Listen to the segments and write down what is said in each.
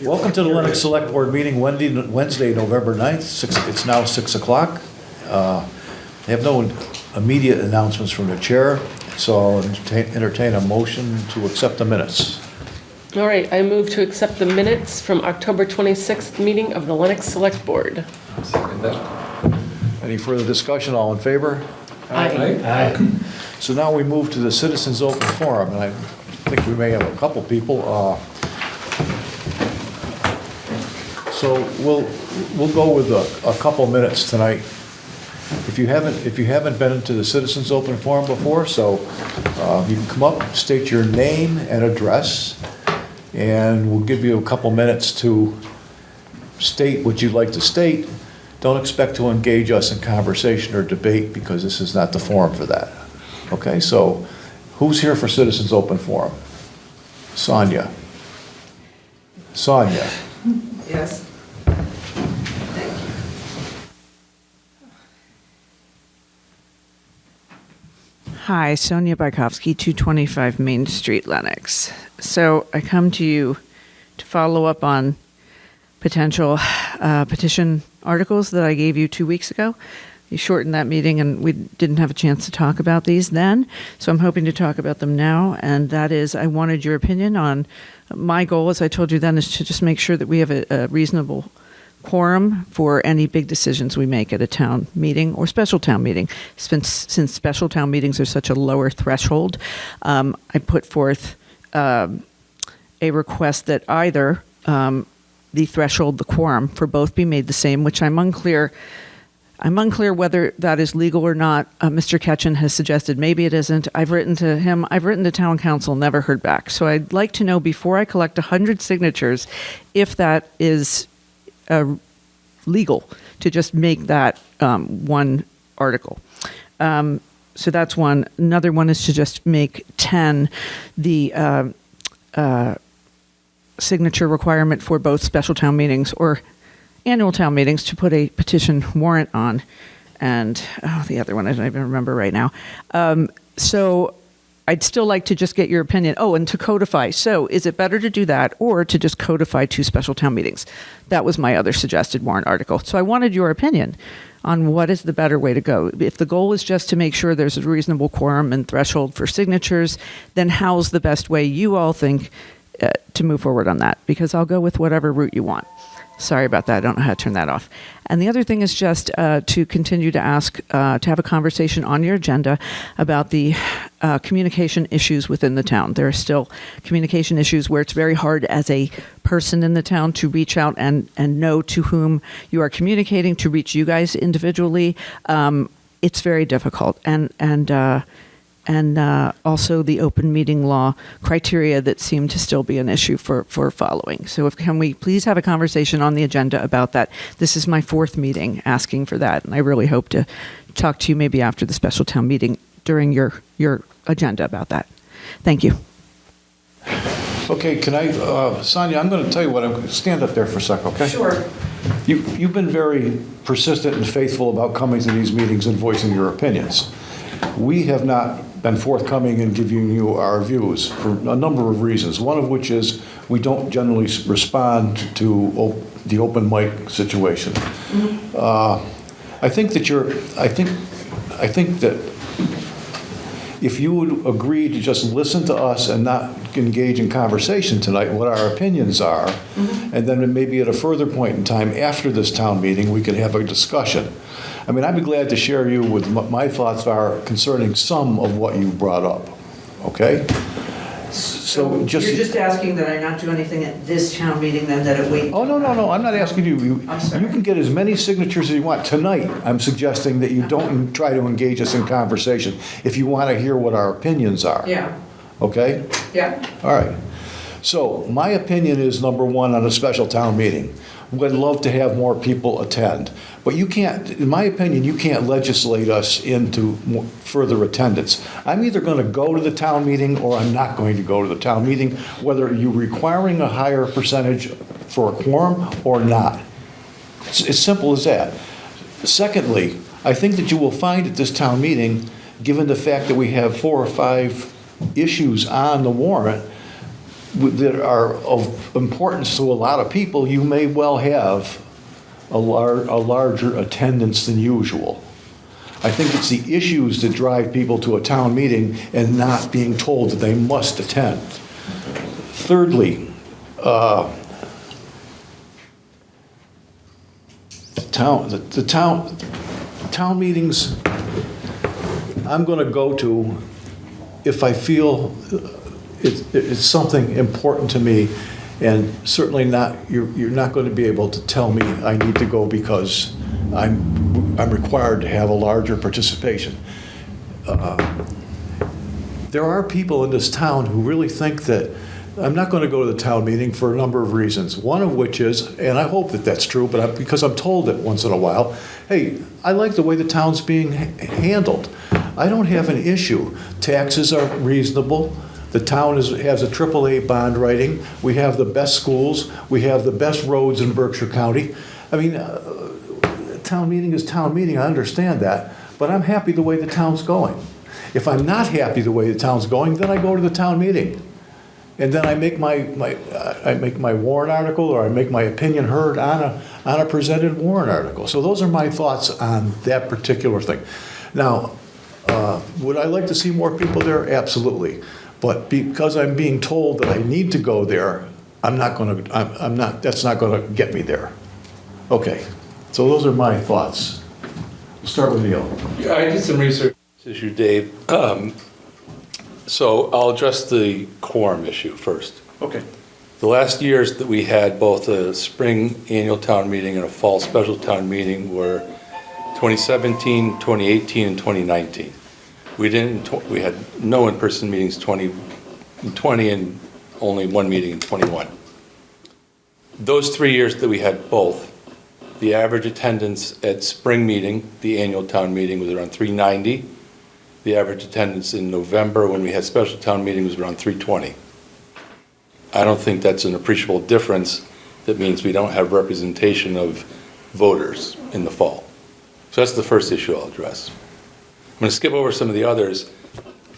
Welcome to the Lenox Selectboard meeting Wednesday, November 9th. It's now 6 o'clock. I have no immediate announcements from the chair, so I'll entertain a motion to accept the minutes. All right, I move to accept the minutes from October 26th meeting of the Lenox Select Board. Second that. Any further discussion? All in favor? Aye. So now we move to the citizens' open forum, and I think we may have a couple people. So we'll go with a couple minutes tonight. If you haven't been into the citizens' open forum before, so you can come up, state your name and address, and we'll give you a couple minutes to state what you'd like to state. Don't expect to engage us in conversation or debate because this is not the forum for that. Okay, so who's here for citizens' open forum? Sonia. Yes. Hi, Sonia Bajkowski, 225 Main Street, Lenox. So I come to you to follow up on potential petition articles that I gave you 2 weeks ago. You shortened that meeting and we didn't have a chance to talk about these then, so I'm hoping to talk about them now, and that is I wanted your opinion on my goal, as I told you then, is to just make sure that we have a reasonable quorum for any big decisions we make at a town meeting or special town meeting. Since special town meetings are such a lower threshold, I put forth a request that either the threshold, the quorum for both be made the same, which I'm unclear whether that is legal or not. Mr. Ketchen has suggested maybe it isn't. I've written to him. I've written to town council, never heard back. So I'd like to know before I collect 100 signatures if that is legal to just make that one article. So that's one. Another one is to just make 10 the signature requirement for both special town meetings or annual town meetings to put a petition warrant on. And the other one I don't even remember right now. So I'd still like to just get your opinion. Oh, and to codify. So is it better to do that or to just codify 2 special town meetings? That was my other suggested warrant article. So I wanted your opinion on what is the better way to go. If the goal is just to make sure there's a reasonable quorum and threshold for signatures, then how's the best way you all think to move forward on that? Because I'll go with whatever route you want. Sorry about that. I don't know how to turn that off. And the other thing is just to continue to ask, to have a conversation on your agenda about the communication issues within the town. There are still communication issues where it's very hard as a person in the town to reach out and know to whom you are communicating, to reach you guys individually. It's very difficult. And also the open meeting law criteria that seem to still be an issue for following. So can we please have a conversation on the agenda about that? This is my 4th meeting asking for that, and I really hope to talk to you maybe after the special town meeting during your agenda about that. Thank you. Okay, can I, Sonia, I'm going to tell you what, stand up there for a second, okay? Sure. You've been very persistent and faithful about coming to these meetings and voicing your opinions. We have not been forthcoming in giving you our views for a number of reasons, one of which is we don't generally respond to the open mic situation. I think that if you would agree to just listen to us and not engage in conversation tonight, what our opinions are, and then maybe at a further point in time after this town meeting, we can have a discussion. I mean, I'd be glad to share you with what my thoughts are concerning some of what you brought up, okay? So You're just asking that I not do anything at this town meeting, then that it wait? Oh, no, I'm not asking you. I'm sorry. You can get as many signatures as you want. Tonight, I'm suggesting that you don't try to engage us in conversation if you want to hear what our opinions are. Yeah. Okay? Yeah. All right. So my opinion is, number one, on a special town meeting. Would love to have more people attend. But you can't, in my opinion, you can't legislate us into further attendance. I'm either going to go to the town meeting or I'm not going to go to the town meeting, whether you're requiring a higher percentage for a quorum or not. It's as simple as that. Secondly, I think that you will find at this town meeting, given the fact that we have 4 or 5 issues on the warrant, that are of importance to a lot of people, you may well have a larger attendance than usual. I think it's the issues that drive people to a town meeting and not being told that they must attend. Thirdly, the town meetings I'm going to go to if I feel it's something important to me, and certainly not, you're not going to be able to tell me I need to go because I'm required to have a larger participation. There are people in this town who really think that I'm not going to go to the town meeting for a number of reasons. One of which is, and I hope that that's true, but because I'm told it once in a while, hey, I like the way the town's being handled. I don't have an issue. Taxes are reasonable. The town has a AAA bond rating. We have the best schools. We have the best roads in Berkshire County. I mean, town meeting is town meeting, I understand that, but I'm happy the way the town's going. If I'm not happy the way the town's going, then I go to the town meeting. And then I make my warrant article, or I make my opinion heard on a presented warrant article. So those are my thoughts on that particular thing. Now, would I like to see more people there? Absolutely. But because I'm being told that I need to go there, that's not going to get me there. Okay, so those are my thoughts. We'll start with Neil. Yeah, I did some research on this issue, Dave. So I'll address the quorum issue first. Okay. The last years that we had both a spring annual town meeting and a fall special town meeting were 2017, 2018, and 2019. We had no in-person meetings 2020 and only one meeting in 21. Those 3 years that we had both, the average attendance at spring meeting, the annual town meeting, was around 390. The average attendance in November when we had special town meeting was around 320. I don't think that's an appreciable difference. That means we don't have representation of voters in the fall. So that's the first issue I'll address. I'm going to skip over some of the others.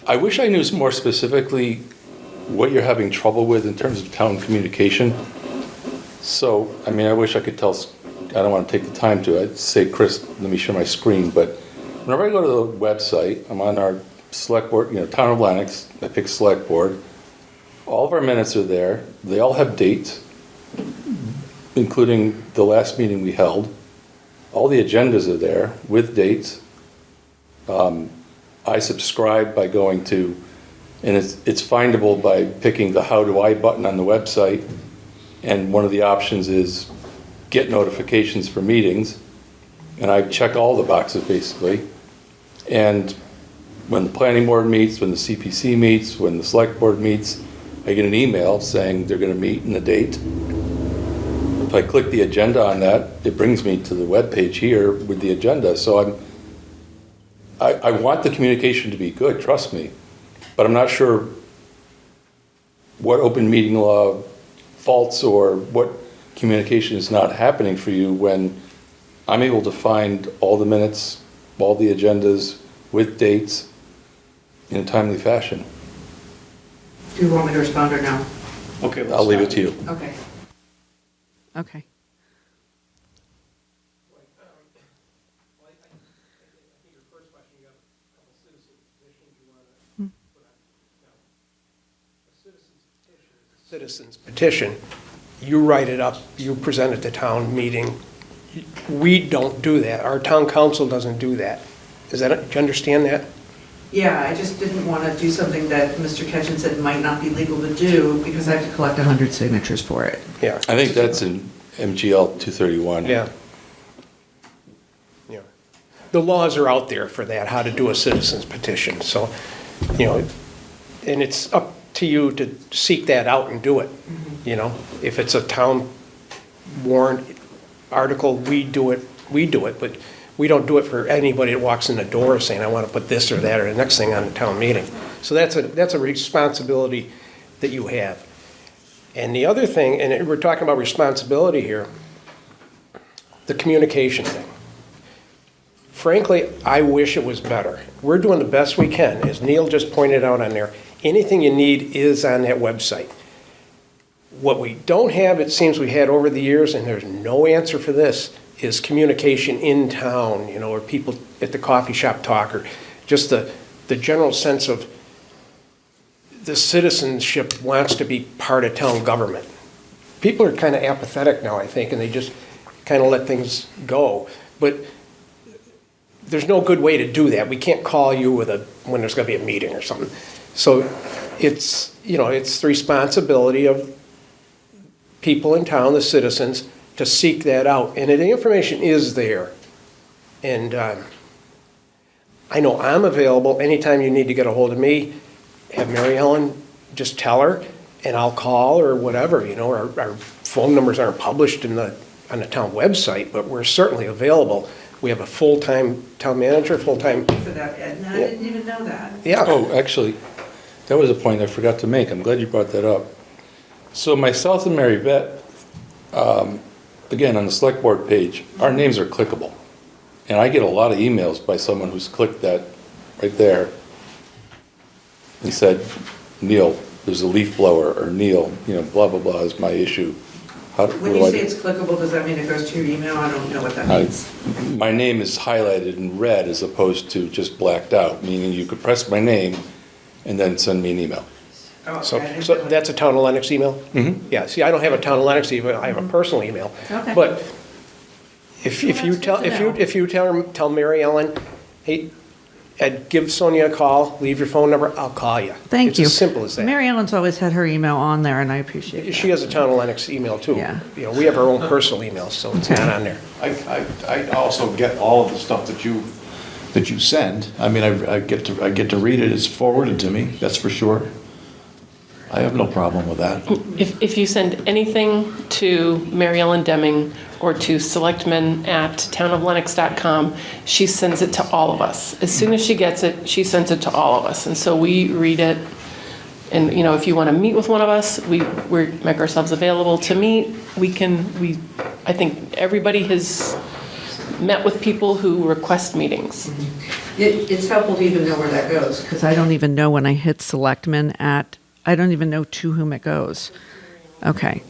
I wish I knew more specifically what you're having trouble with in terms of town communication. So, I mean, I wish I could tell, I don't want to take the time to. I'd say, Chris, let me share my screen, but whenever I go to the website, I'm on our Selectboard, Town of Lenox, I pick Selectboard. All of our minutes are there. They all have dates, including the last meeting we held. All the agendas are there with dates. I subscribe by going to, and it's findable by picking the How Do I button on the website, and one of the options is get notifications for meetings, and I check all the boxes basically. And when the planning board meets, when the CPC meets, when the select board meets, I get an email saying they're going to meet in a date. If I click the agenda on that, it brings me to the web page here with the agenda. So I want the communication to be good, trust me, but I'm not sure what open meeting law faults or what communication is not happening for you when I'm able to find all the minutes, all the agendas with dates in a timely fashion. Do you want me to respond or no? Okay, I'll leave it to you. Okay. Okay. Citizens petition, you write it up, you present it to town meeting. We don't do that. Our town council doesn't do that. Do you understand that? Yeah, I just didn't want to do something that Mr. Ketchen said might not be legal to do because I have to collect 100 signatures for it. Yeah. I think that's in MGL 231. Yeah. Yeah. The laws are out there for that, how to do a citizen's petition. So, and it's up to you to seek that out and do it. If it's a town warrant article, we do it, but we don't do it for anybody that walks in the door saying, I want to put this or that or the next thing on the town meeting. So that's a responsibility that you have. And the other thing, and we're talking about responsibility here, the communication thing. Frankly, I wish it was better. We're doing the best we can, as Neil just pointed out on there. Anything you need is on that website. What we don't have, it seems we had over the years, and there's no answer for this, is communication in town, or people at the coffee shop talk, or just the general sense of the citizenship wants to be part of town government. People are kind of apathetic now, I think, and they just kind of let things go. But there's no good way to do that. We can't call you when there's going to be a meeting or something. So it's the responsibility of people in town, the citizens, to seek that out. And the information is there. And I know I'm available anytime you need to get a hold of me. Have Mary Ellen just tell her, and I'll call or whatever. Our phone numbers aren't published on the town website, but we're certainly available. We have a full-time town manager, full-time. For that, Ed, and I didn't even know that. Yeah. Oh, actually, that was a point I forgot to make. I'm glad you brought that up. So myself and Mary Beth, again, on the select board page, our names are clickable. And I get a lot of emails by someone who's clicked that right there and said, Neil, there's a leaf blower, or Neil, blah, blah, blah is my issue. When you say it's clickable, does that mean it goes to your email? I don't know what that means. My name is highlighted in red as opposed to just blacked out, meaning you could press my name and then send me an email. Oh, So okay. that's a town of Lenox email? Mm-hmm. Yeah, see, I don't have a town of Lenox email, I have a personal email. Okay. But if you Well, tell, that's good to if you tell Mary Ellen, hey, Ed, give Sonia a call, leave your phone number, I'll call you. Thank you. It's as simple as that. Mary Ellen's always had her email on there, and I appreciate it. She has a town of Lenox email too. Yeah. We have our own personal email, so it's Okay. not on there. I also get all of the stuff that you send. I mean, I get to read it, it's forwarded to me, that's for sure. I have no problem with that. If you send anything to Mary Ellen Deming or to selectmen@townoflennox.com, she sends it to all of us. As soon as she gets it, she sends it to all of us. And so we read it. And, if you want to meet with one of us, we make ourselves available to meet. I think everybody has met with people who request meetings. It's helpful to even know where that goes, because I don't even know when I hit selectmen I don't even know to whom it goes. Okay,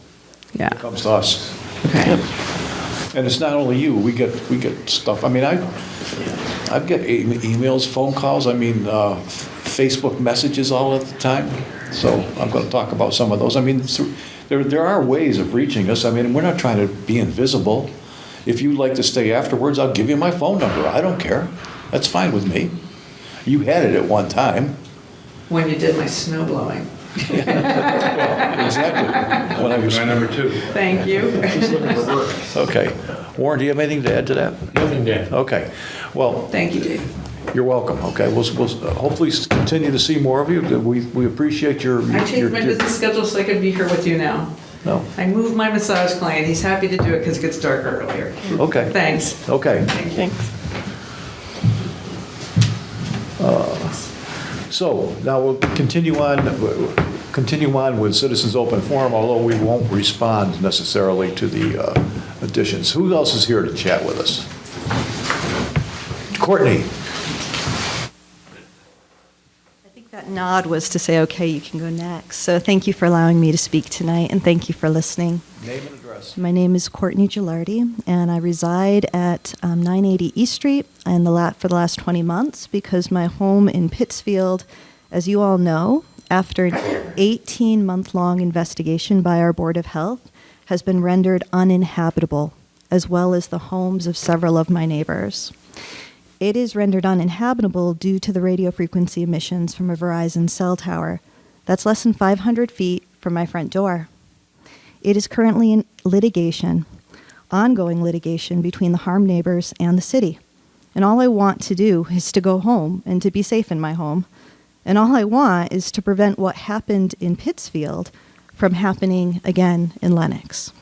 yeah, It comes to us. okay. And it's not only you, we get stuff, I mean, I've got emails, phone calls, Facebook messages all of the time. So I'm going to talk about some of those. I mean, there are ways of reaching us. I mean, we're not trying to be invisible. If you'd like to stay afterwards, I'll give you my phone number. I don't care. That's fine with me. You had it at one time. When you did my snow blowing. Exactly. When I was, My number 2. Thank you. okay. Warren, do you have anything to add to that? Nothing, Dan. Okay. Well, Thank you, Dave. you're welcome. Okay. We'll hopefully continue to see more of you. We appreciate your. I changed my business schedule so I could be here with you now. No. I moved my massage client. He's happy to do it because it gets darker earlier. Okay. Thanks. Okay. Thanks. So now we'll continue on with citizens open forum, although we won't respond necessarily to the additions. Who else is here to chat with us? Courtney. I think that nod was to say, okay, you can go next. So thank you for allowing me to speak tonight, and thank you for listening. Name and address. My name is Courtney Gilardi, and I reside at 980 East Street for the last 20 months because my home in Pittsfield, as you all know, after an 18-month-long investigation by our Board of Health, has been rendered uninhabitable, as well as the homes of several of my neighbors. It is rendered uninhabitable due to the radio frequency emissions from a Verizon cell tower that's less than 500 feet from my front door. It is currently in litigation, ongoing litigation between the harmed neighbors and the city. And all I want to do is to go home and to be safe in my home. And all I want is to prevent what happened in Pittsfield from happening again in Lenox.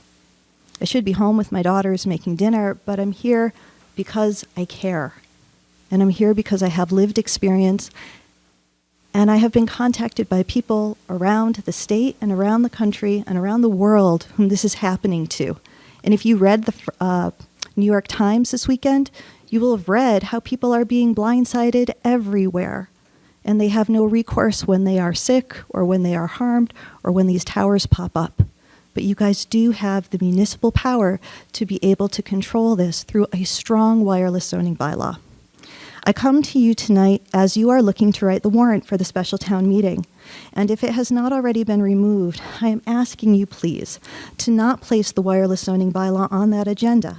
I should be home with my daughters making dinner, but I'm here because I care. And I'm here because I have lived experience, and I have been contacted by people around the state and around the country and around the world whom this is happening to. And if you read the New York Times this weekend, you will have read how people are being blindsided everywhere. And they have no recourse when they are sick or when they are harmed or when these towers pop up. but you guys do have the municipal power to be able to control this through a strong wireless zoning bylaw. I come to you tonight as you are looking to write the warrant for the special town meeting. And if it has not already been removed, I am asking you, please, to not place the wireless zoning bylaw on that agenda.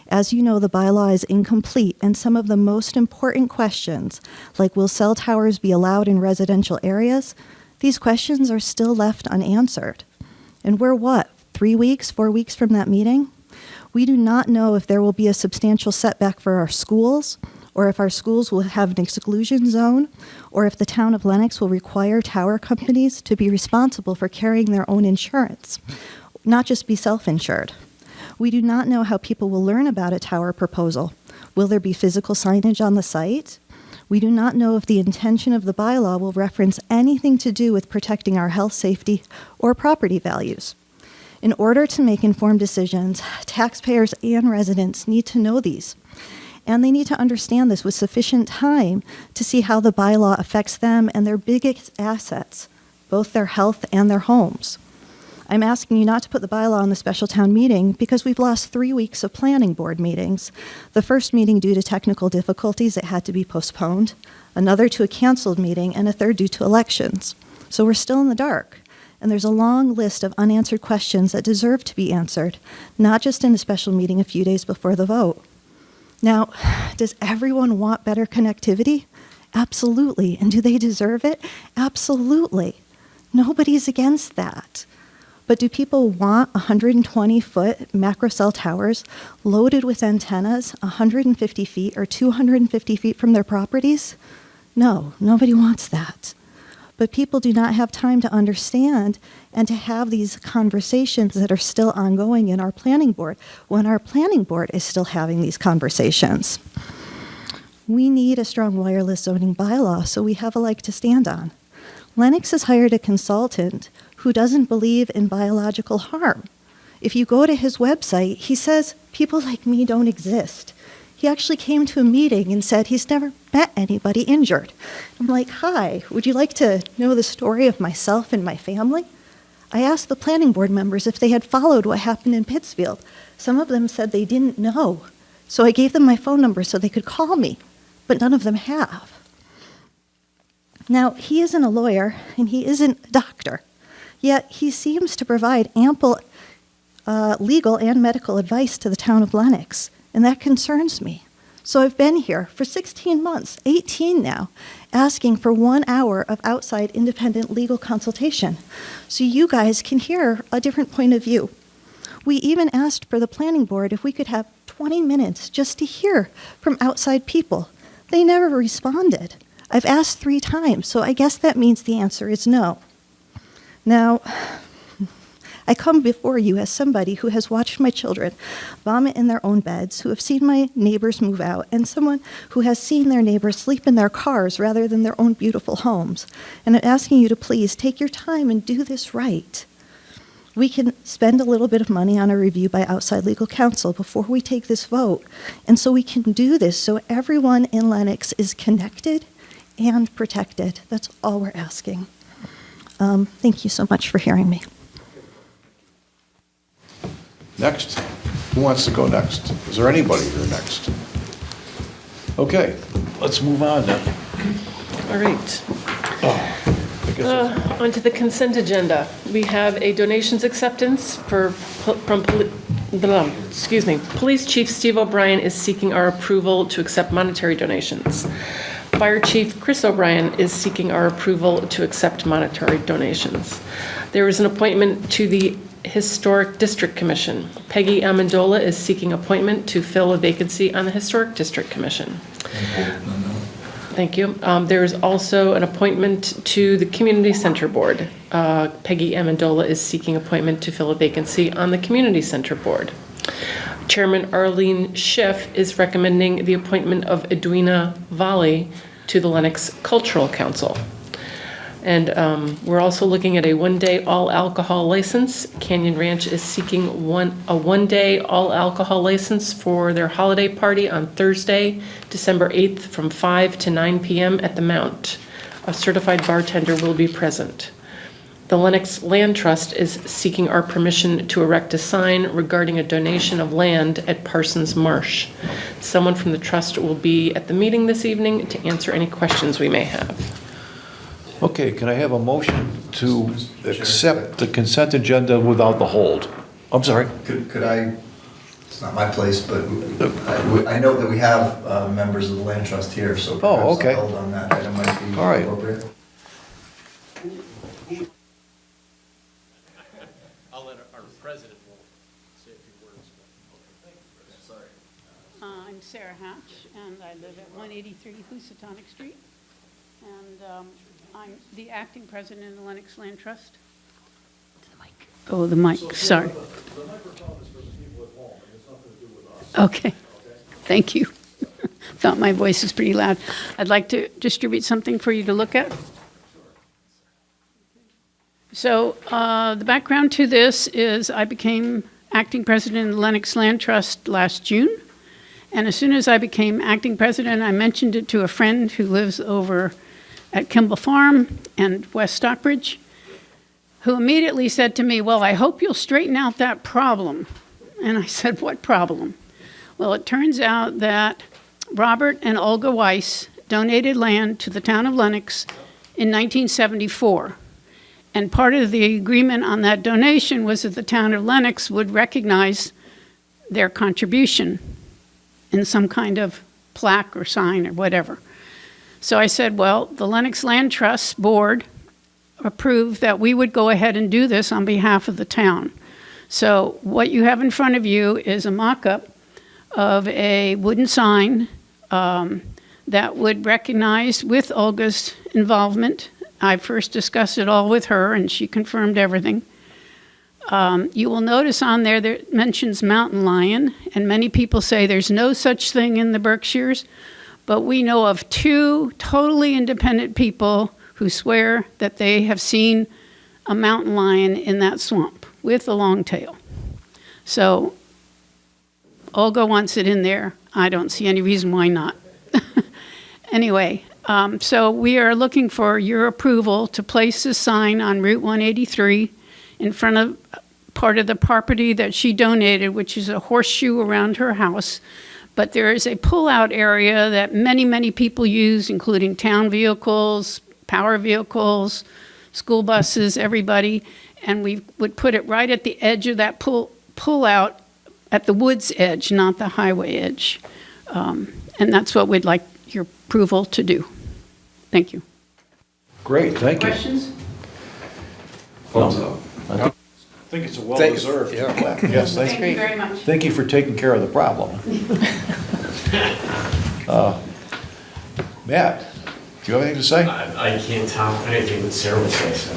As you know, the bylaw is incomplete, and some of the most important questions, like will cell towers be allowed in residential areas, these questions are still left unanswered. And we're what, 3 weeks, 4 weeks from that meeting? We do not know if there will be a substantial setback for our schools, or if our schools will have an exclusion zone, or if the town of Lenox will require tower companies to be responsible for carrying their own insurance, not just be self-insured. We do not know how people will learn about a tower proposal. Will there be physical signage on the site? We do not know if the intention of the bylaw will reference anything to do with protecting our health, safety, or property values. In order to make informed decisions, taxpayers and residents need to know these. And they need to understand this with sufficient time to see how the bylaw affects them and their biggest assets, both their health and their homes. I'm asking you not to put the bylaw on the special town meeting because we've lost 3 weeks of planning board meetings. The first meeting due to technical difficulties, it had to be postponed, another to a canceled meeting, and a third due to elections. So we're still in the dark. And there's a long list of unanswered questions that deserve to be answered, not just in a special meeting a few days before the vote. Now, does everyone want better connectivity? Absolutely. And do they deserve it? Absolutely. Nobody's against that. But do people want 120-foot macro cell towers loaded with antennas 150 feet or 250 feet from their properties? No, nobody wants that. But people do not have time to understand and to have these conversations that are still ongoing in our planning board when our planning board is still having these conversations. We need a strong wireless zoning bylaw so we have a leg to stand on. Lenox has hired a consultant who doesn't believe in biological harm. If you go to his website, he says people like me don't exist. He actually came to a meeting and said he's never met anybody injured. I'm like, hi, would you like to know the story of myself and my family? I asked the planning board members if they had followed what happened in Pittsfield. Some of them said they didn't know. So I gave them my phone number so they could call me, but none of them have. Now, he isn't a lawyer and he isn't a doctor, yet he seems to provide ample legal and medical advice to the town of Lenox. And that concerns me. So I've been here for 16 months, 18 now, asking for 1 hour of outside independent legal consultation so you guys can hear a different point of view. We even asked for the planning board if we could have 20 minutes just to hear from outside people. They never responded. I've asked 3 times, so I guess that means the answer is no. Now, I come before you as somebody who has watched my children vomit in their own beds, who have seen my neighbors move out, and someone who has seen their neighbors sleep in their cars rather than their own beautiful homes. And I'm asking you to please take your time and do this right. We can spend a little bit of money on a review by outside legal counsel before we take this vote. And so we can do this so everyone in Lenox is connected and protected. That's all we're asking. Thank you so much for hearing me. Next. Who wants to go next? Is there anybody here next? Okay, let's move on then. All right. I guess Onto the consent agenda. We have a donations acceptance from Police Chief Steve O'Brien is seeking our approval to accept monetary donations. Fire Chief Chris O'Brien is seeking our approval to accept monetary donations. There is an appointment to the Historic District Commission. Peggy Amendola is seeking appointment to fill a vacancy on the Historic District Commission. Thank you. There is also an appointment to the Community Center Board. Peggy Amendola is seeking appointment to fill a vacancy on the Community Center Board. Chairman Arlene Schiff is recommending the appointment of Edwina Volley to the Lenox Cultural Council. And we're also looking at a one-day all-alcohol license. Canyon Ranch is seeking a one-day all-alcohol license for their holiday party on Thursday, December 8th from 5 to 9 p.m. at the Mount. A certified bartender will be present. the Lenox Land Trust is seeking our permission to erect a sign regarding a donation of land at Parsons Marsh. Someone from the trust will be at the meeting this evening to answer any questions we may have. Okay, can I have a motion to accept the consent agenda without the hold? I'm sorry. Could I, it's not my place, but I know that we have members of the land trust here, so perhaps okay. a hold on that item might be All right. appropriate. I'll let our president say a few words. I'm Sarah Hatch, and I live at 183 Housatonic Street. And I'm the acting president of the Lenox Land Trust. Oh, the mic, sorry. The microphone is for the people at home, and it's nothing to do with us. Okay, thank you. Thought my voice was pretty loud. I'd like to distribute something for you to look at. So the background to this is I became acting president of the Lenox Land Trust last June. And as soon as I became acting president, I mentioned it to a friend who lives over at Kimball Farm and West Stockbridge, who immediately said to me, well, I hope you'll straighten out that problem. And I said, what problem? Well, it turns out that Robert and Olga Weiss donated land to the town of Lenox in 1974. And part of the agreement on that donation was that the town of Lenox would recognize their contribution in some kind of plaque or sign or whatever. So I said, well, the Lenox Land Trust Board approved that we would go ahead and do this on behalf of the town. So what you have in front of you is a mock-up of a wooden sign that would recognize, with Olga's involvement, I first discussed it all with her and she confirmed everything. You will notice on there that it mentions mountain lion, and many people say there's no such thing in the Berkshires, but we know of two totally independent people who swear that they have seen a mountain lion in that swamp with a long tail. So Olga wants it in there. I don't see any reason why not. Anyway, so we are looking for your approval to place this sign on Route 183 in front of part of the property that she donated, which is a horseshoe around her house. But there is a pull-out area that many, many people use, including town vehicles, power vehicles, school buses, everybody. And we would put it right at the edge of that pull-out at the woods edge, not the highway edge. And that's what we'd like your approval to do. Thank you. Great, thank you. Questions? I think it's a well-deserved. Yes, Thank you very much. thank you for taking care of the problem. Matt, do you have anything to say? I can't top anything that Sarah would say. So.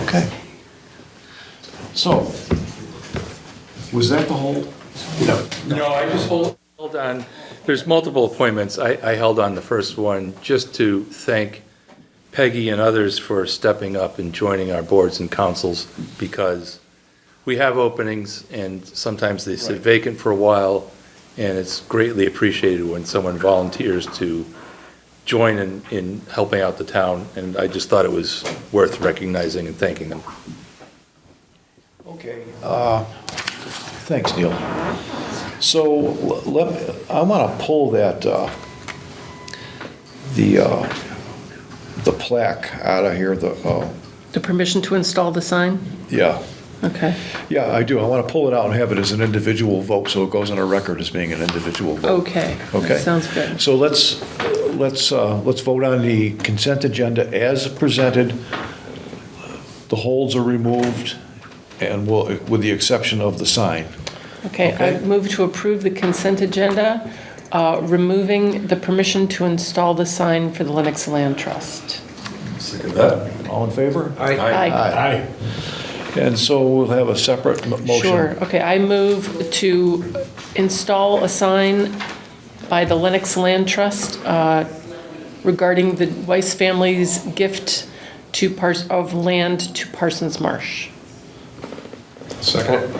Okay. So, was that the whole? No, I just hold on. There's multiple appointments. I held on the first one just to thank Peggy and others for stepping up and joining our boards and councils, because we have openings and sometimes they sit vacant for a while, and it's greatly appreciated when someone volunteers to join in helping out the town, and I just thought it was worth recognizing and thanking them. Okay. Thanks, Neil. So I want to pull that, the plaque out of here, The permission to install the sign? yeah. Okay. Yeah, I do. I want to pull it out and have it as an individual vote, so it goes on a record as being an individual vote. Okay. Okay. That sounds good. So let's vote on the consent agenda as presented. The holds are removed, and with the exception of the sign. Okay, I Okay. move to approve the consent agenda, removing the permission to install the sign for the Lenox Land Trust. Second that. All in favor? Aye. Aye. And so we'll have a separate motion. Sure, okay, I move to install a sign by the Lenox Land Trust regarding the Weiss family's gift of land to Parsons Marsh. Second.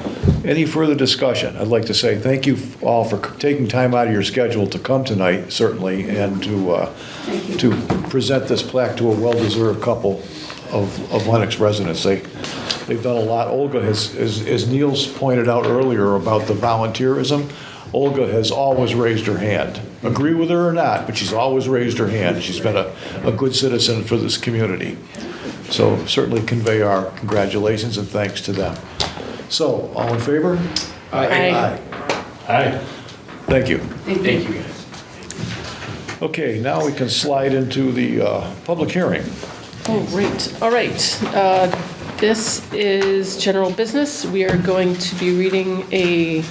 Any further discussion? I'd like to say thank you all for taking time out of your schedule to come tonight, certainly, and to present this plaque to a well-deserved couple of Lenox residents. They've done a lot. Olga has, as Niels pointed out earlier about the volunteerism, Olga has always raised her hand. Agree with her or not, but she's always raised her hand. She's been a good citizen for this community. So certainly convey our congratulations and thanks to them. So, all in favor? Aye. Aye. Thank you. Thank you, guys. Okay, now we can slide into the public hearing. Oh, great. All right. This is general business. We are going to be reading a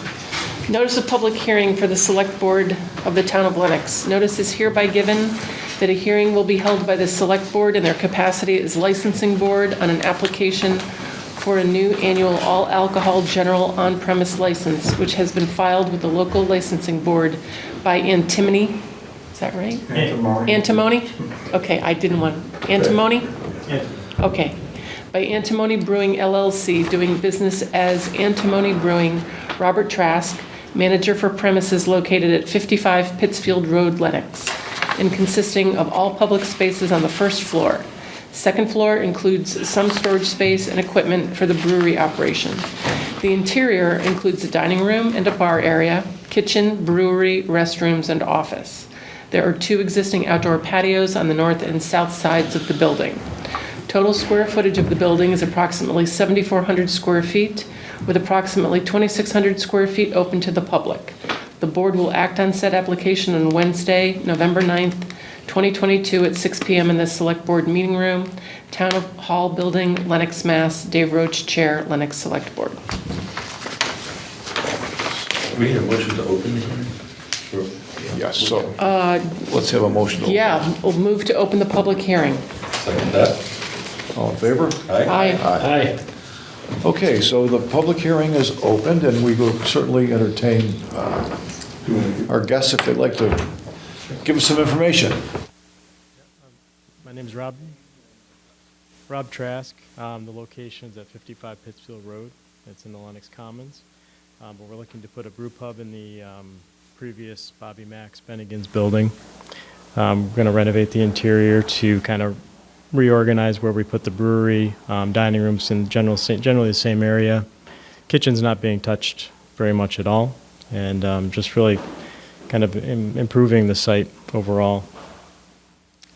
notice of public hearing for the Select Board of the Town of Lenox. Notice is hereby given that a hearing will be held by the Select Board in their capacity as licensing board on an application for a new annual all-alcohol general on-premise license, which has been filed with the local licensing board by Antimony. Is that right? Antimony? Okay, I didn't want, Antimony? Okay. By Antimony Brewing LLC, doing business as Antimony Brewing, Robert Trask, manager for premises located at 55 Pittsfield Road, Lenox, and consisting of all public spaces on the first floor. Second floor includes some storage space and equipment for the brewery operation. The interior includes a dining room and a bar area, kitchen, brewery, restrooms, and office. There are 2 existing outdoor patios on the north and south sides of the building. Total square footage of the building is approximately 7,400 square feet, with approximately 2,600 square feet open to the public. The board will act on said application on Wednesday, November 9th, 2022 at 6 p.m. in the Select Board Meeting Room, Town Hall Building, Lenox, Mass. Dave Roach, Chair, Lenox Select Board. We need a motion to open the hearing? Yes, so let's have a motion to open. Yeah, we'll move to open the public hearing. Second that. All in favor? Aye. Aye. Okay, so the public hearing is opened, and we will certainly entertain our guests if they'd like to give us some information. My name's Rob Trask. The location is at 55 Pittsfield Road. It's in the Lenox Commons. But we're looking to put a brew pub in the previous Bobby Max Bennigan's building. We're going to renovate the interior to kind of reorganize where we put the brewery, dining rooms in generally the same area. Kitchen's not being touched very much at all, and just really kind of improving the site overall.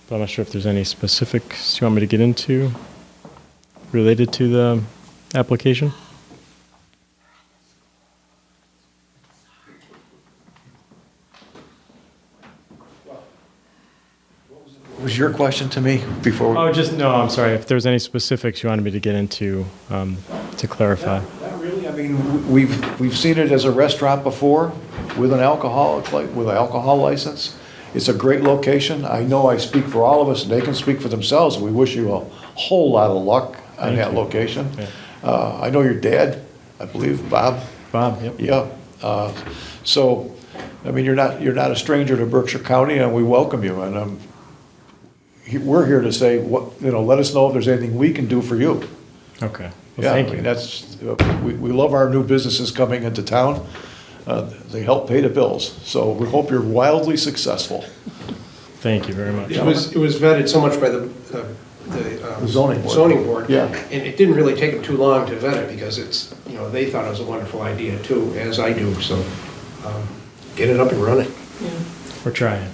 But I'm not sure if there's any specifics you want me to get into related to the application. What was your question to me before? Oh, I'm sorry. If there's any specifics you wanted me to get into to clarify. Not really. I mean, we've seen it as a restaurant before with an alcohol license. It's a great location. I know I speak for all of us, and they can speak for themselves. We wish you a whole lot of luck on that location. Yeah. I know your dad, I believe, Bob. Bob, yep. Yeah. So, I mean, you're not a stranger to Berkshire County, and we welcome you. And we're here to say, let us know if there's anything we can do for you. Okay. Well, Yeah, thank I mean, you. we love our new businesses coming into town. They help pay the bills. So we hope you're wildly successful. Thank you very much. It was vetted so much by the zoning board. zoning board. Yeah. And it didn't really take them too long to vet it because it's, they thought it was a wonderful idea too, as I do. So get it up and running. We're trying.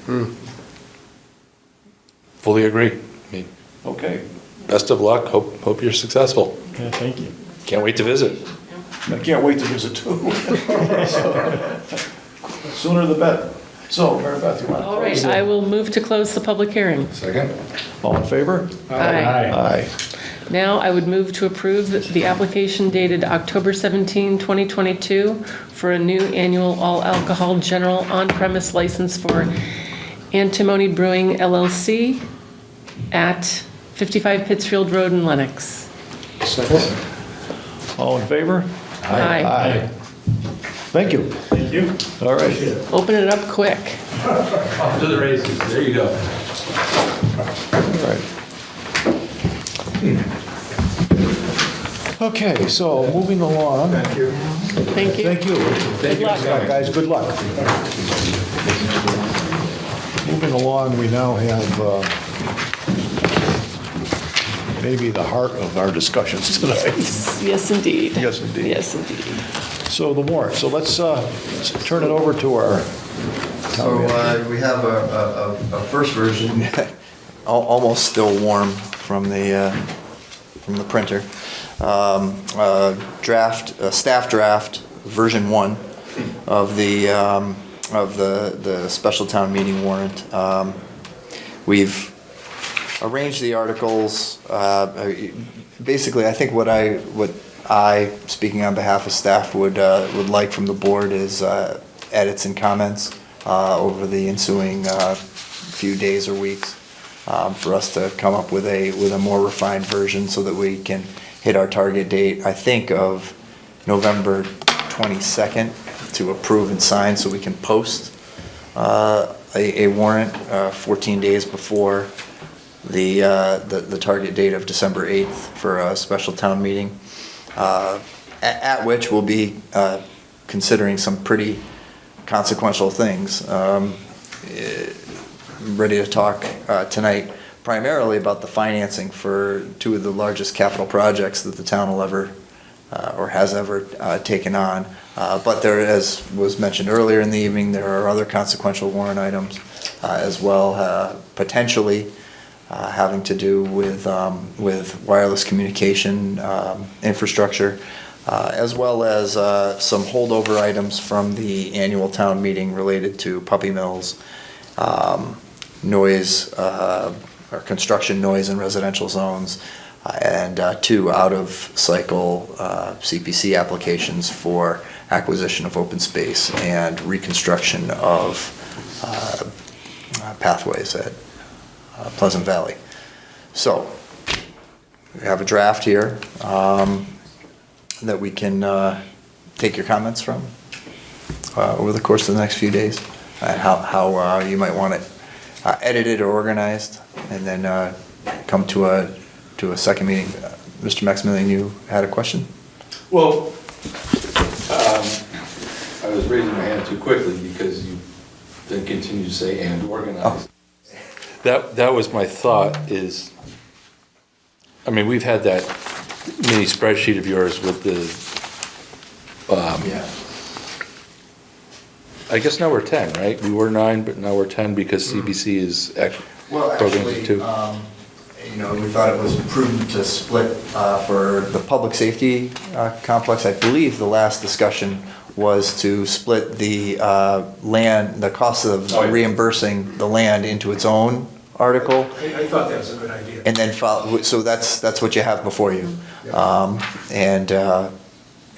Fully agree. I mean, Okay. best of luck. Hope you're successful. Yeah, thank you. Can't wait to visit. I can't wait to visit too. Sooner the better. So, Mary Beth, you want to? All right, I will move to close the public hearing. Second. All in favor? Aye. Aye. Now I would move to approve the application dated October 17, 2022 for a new annual all-alcohol general on-premise license for Antimony Brewing LLC at 55 Pittsfield Road in Lenox. Second. All in favor? Aye. Aye. Thank you. Thank you. All right. Open it up quick. Off to the races. There you go. All right. Okay, so moving along. Thank you. Thank you. Thank you. Good luck. Yeah, guys, good luck. Moving along, we now have maybe the heart of our discussions tonight. Yes, indeed. Yes, indeed. Yes, indeed. So the warrant, so let's turn it over to our So town manager. we have a first version, almost still warm from the printer. Staff draft, version 1 of the special town meeting warrant. We've arranged the articles. Basically, I think what I, speaking on behalf of staff, would like from the board is edits and comments over the ensuing few days or weeks for us to come up with a more refined version so that we can hit our target date, I think, of November 22nd to approve and sign so we can post a warrant 14 days before the target date of December 8th for a special town meeting, at which we'll be considering some pretty consequential things. I'm ready to talk tonight primarily about the financing for two of the largest capital projects that the town will ever or has ever taken on. But there, as was mentioned earlier in the evening, there are other consequential warrant items as well, potentially having to do with wireless communication infrastructure, as well as some holdover items from the annual town meeting related to puppy mills, noise, or construction noise in residential zones, and 2 out-of-cycle CPC applications for acquisition of open space and reconstruction of pathways at Pleasant Valley. So, we have a draft here that we can take your comments from over the course of the next few days, and how you might want it edited or organized, and then come to a second meeting. Mr. Maximilian, you had a question? Well, I was raising my hand too quickly because you then continue to say "and organized." That was my thought is, I mean, we've had that mini spreadsheet of yours with the, Yeah. I guess now we're 10, right? We were 9, but now we're 10 because CBC is Well, programmed actually, to 2. We thought it was prudent to split for the public safety complex. I believe the last discussion was to split the land, the cost of reimbursing the land into its own article. I thought that was a good idea. And then follow, so that's what you have before you. And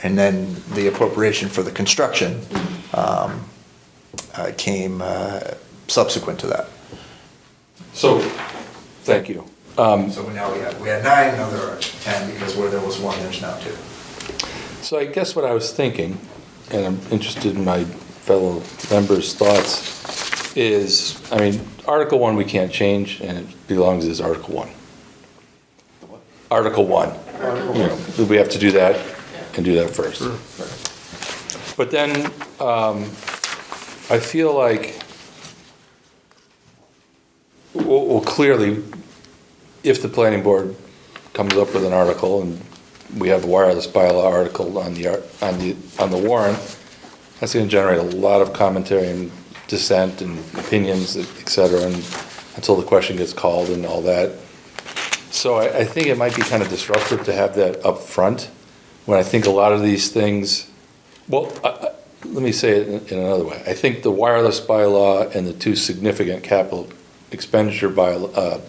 then the appropriation for the construction came subsequent to that. So, thank you. So now we had 9, now there are 10, because where there was 1, there's now 2. So I guess what I was thinking, and I'm interested in my fellow members' thoughts, is, I mean, Article 1 we can't change, and it belongs as Article 1. Article 1. You know, we have to do that and do that first. But then, I feel like, well, clearly, if the planning board comes up with an article and we have a wireless bylaw article on the warrant, that's going to generate a lot of commentary and dissent and opinions, et cetera, and until the question gets called and all that. So I think it might be kind of disruptive to have that up front, when I think a lot of these things, well, let me say it in another way. I think the wireless bylaw and the 2 significant capital expenditure bylaw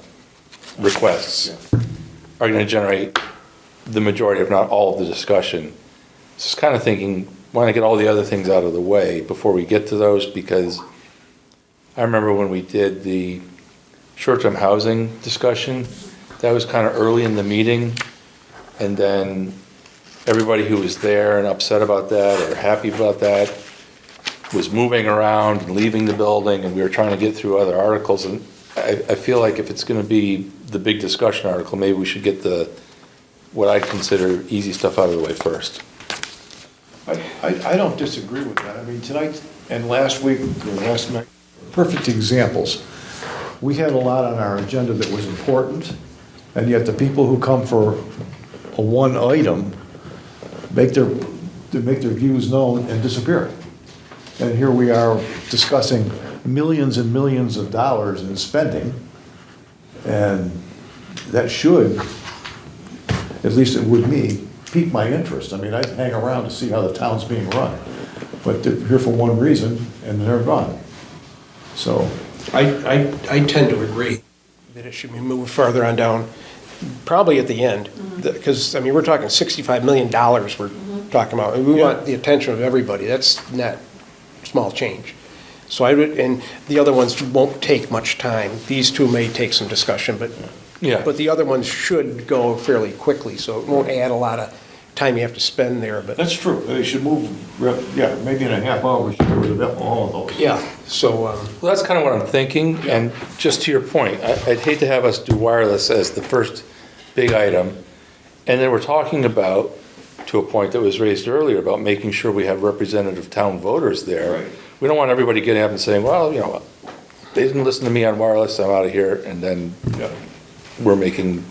requests are going to generate the majority, if not all, of the discussion. Just kind of thinking, why not get all the other things out of the way before we get to those? Because I remember when we did the short-term housing discussion, that was kind of early in the meeting, and then everybody who was there and upset about that or happy about that was moving around and leaving the building, and we were trying to get through other articles. And I feel like if it's going to be the big discussion article, maybe we should get the what I consider easy stuff out of the way first. I don't disagree with that. I mean, tonight and last week, or last night, perfect examples. We had a lot on our agenda that was important, and yet the people who come for a one item make their views known and disappear. And here we are discussing millions and millions of dollars in spending, and that should, at least it would me, pique my interest. I mean, I'd hang around to see how the town's being run, but they're here for one reason, and they're gone. So, I tend to agree that it should be moved farther on down, probably at the end. Because, I mean, we're talking $65 million we're talking about. And we want the attention of everybody. That's not small change. So I would, and the other ones won't take much time. These two may take some discussion, but Yeah. but the other ones should go fairly quickly, so it won't add a lot of time you have to spend there, but. that's true. They should move, yeah, maybe in a half hour, we should get rid of all of those. Yeah, so, Well, that's kind of what I'm thinking, and just to your point, I'd hate to have us do wireless as the first big item, and then we're talking about, to a point that was raised earlier, about making sure we have representative town voters there. Right. We don't want everybody getting up and saying, well, you know, they didn't listen to me on wireless, I'm out of here, and then Yeah. we're making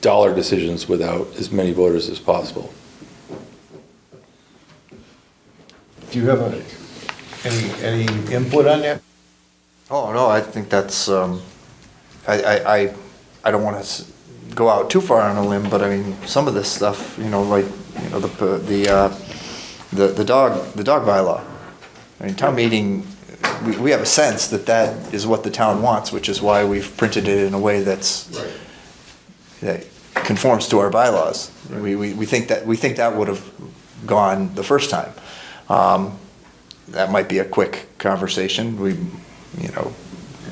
dollar decisions without as many voters as possible. Do you have any input on that? Oh, no, I think that's, I don't want to go out too far on a limb, but I mean, some of this stuff, you know, like, you know, the dog bylaw. I mean, town meeting, we have a sense that that is what the town wants, which is why we've printed it in a way that conforms to our bylaws. We think that would have gone the first time. That might be a quick conversation. You know,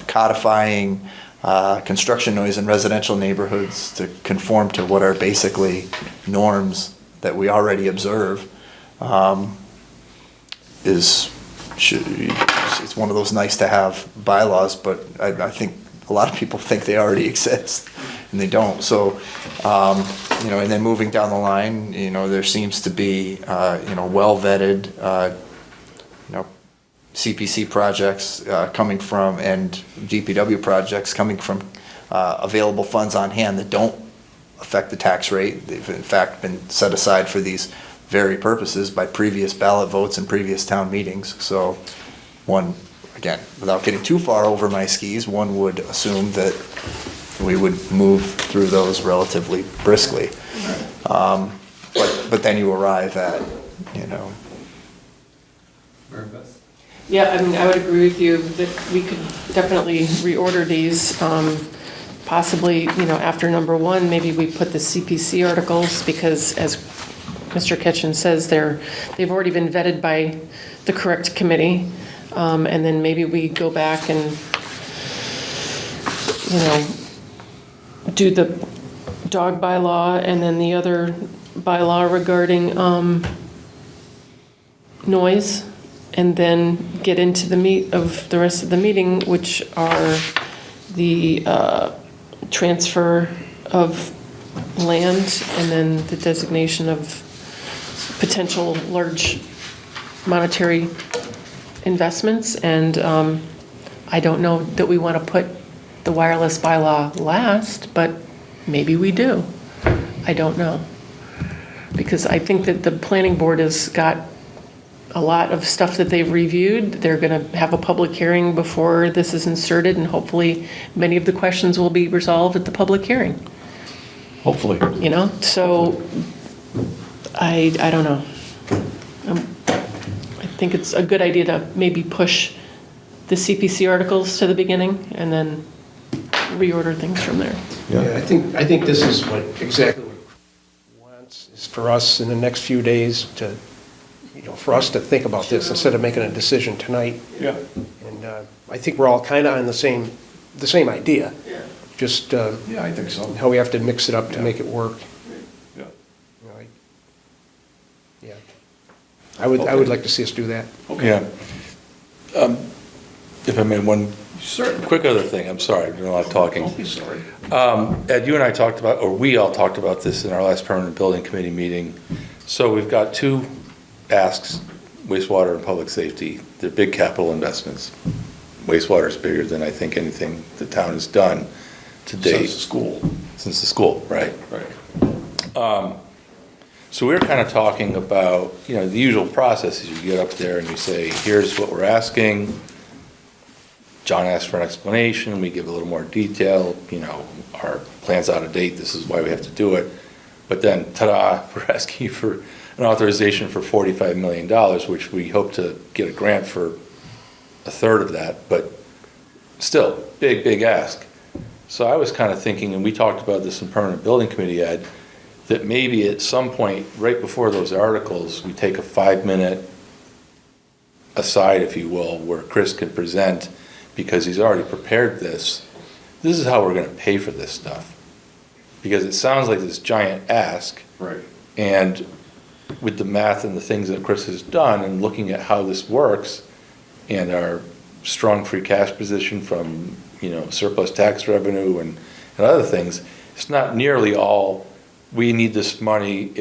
codifying construction noise in residential neighborhoods to conform to what are basically norms that we already observe it's one of those nice to have bylaws, but I think a lot of people think they already exist and they don't. So, you know, and then moving down the line, you know, there seems to be, you know, well vetted, you know, CPC projects coming from, and DPW projects coming from available funds on hand that don't affect the tax rate. They've in fact been set aside for these very purposes by previous ballot votes and previous town meetings. So one, again, without getting too far over my skis, one would assume that we would move through those relatively briskly. But then you arrive at, you know. Yeah, I mean, I would agree with you that we could definitely reorder these. Possibly, you know, after number one, maybe we put the CPC articles, because as Mr. Kitchen says, they've already been vetted by the correct committee. And then maybe we go back and, you know, do the dog bylaw and then the other bylaw regarding noise, and then get into the meat of the rest of the meeting, which are the transfer of land and then the designation of potential large monetary investments. And I don't know that we want to put the wireless bylaw last, but maybe we do. I don't know. Because I think that the planning board has got a lot of stuff that they've reviewed. They're going to have a public hearing before this is inserted, and hopefully many of the questions will be resolved at the public hearing. Hopefully. You know, so I don't know. I think it's a good idea to maybe push the CPC articles to the beginning and then reorder things from there. yeah, I think this is exactly what wants, is for us in the next few days to, you know, for us to think about this instead of making a decision tonight. Yeah. And I think we're all kind of on the same idea. Yeah. Just Yeah, I think so. how we have to mix it up to make it work. Yeah. You know, yeah. I would like to see us do that. Yeah. If I may, one Certainly. Quick other thing, I'm sorry, I've been a lot of talking. Don't be sorry. Ed, you and I talked about, or we all talked about this in our last permanent building committee meeting. So we've got two asks, wastewater and public safety. They're big capital investments. Wastewater is bigger than I think anything the town has done to date. Since the school. Since the school, right. Right. So we were kind of talking about, you know, the usual process is you get up there and you say, here's what we're asking. John asks for an explanation, we give a little more detail, you know, our plan's out of date, this is why we have to do it. But then, ta-da, we're asking you for an authorization for $45 million, which we hope to get a grant for a third of that, but still, big, big ask. So I was kind of thinking, and we talked about this in permanent building committee, Ed, that maybe at some point, right before those articles, we take a 5-minute aside, if you will, where Chris can present, because he's already prepared this. This is how we're gonna pay for this stuff. Because it sounds like this giant ask. Right. And with the math and the things that Chris has done and looking at how this works and our strong free cash position from, you know, surplus tax revenue and other things, it's not nearly all, we need this money,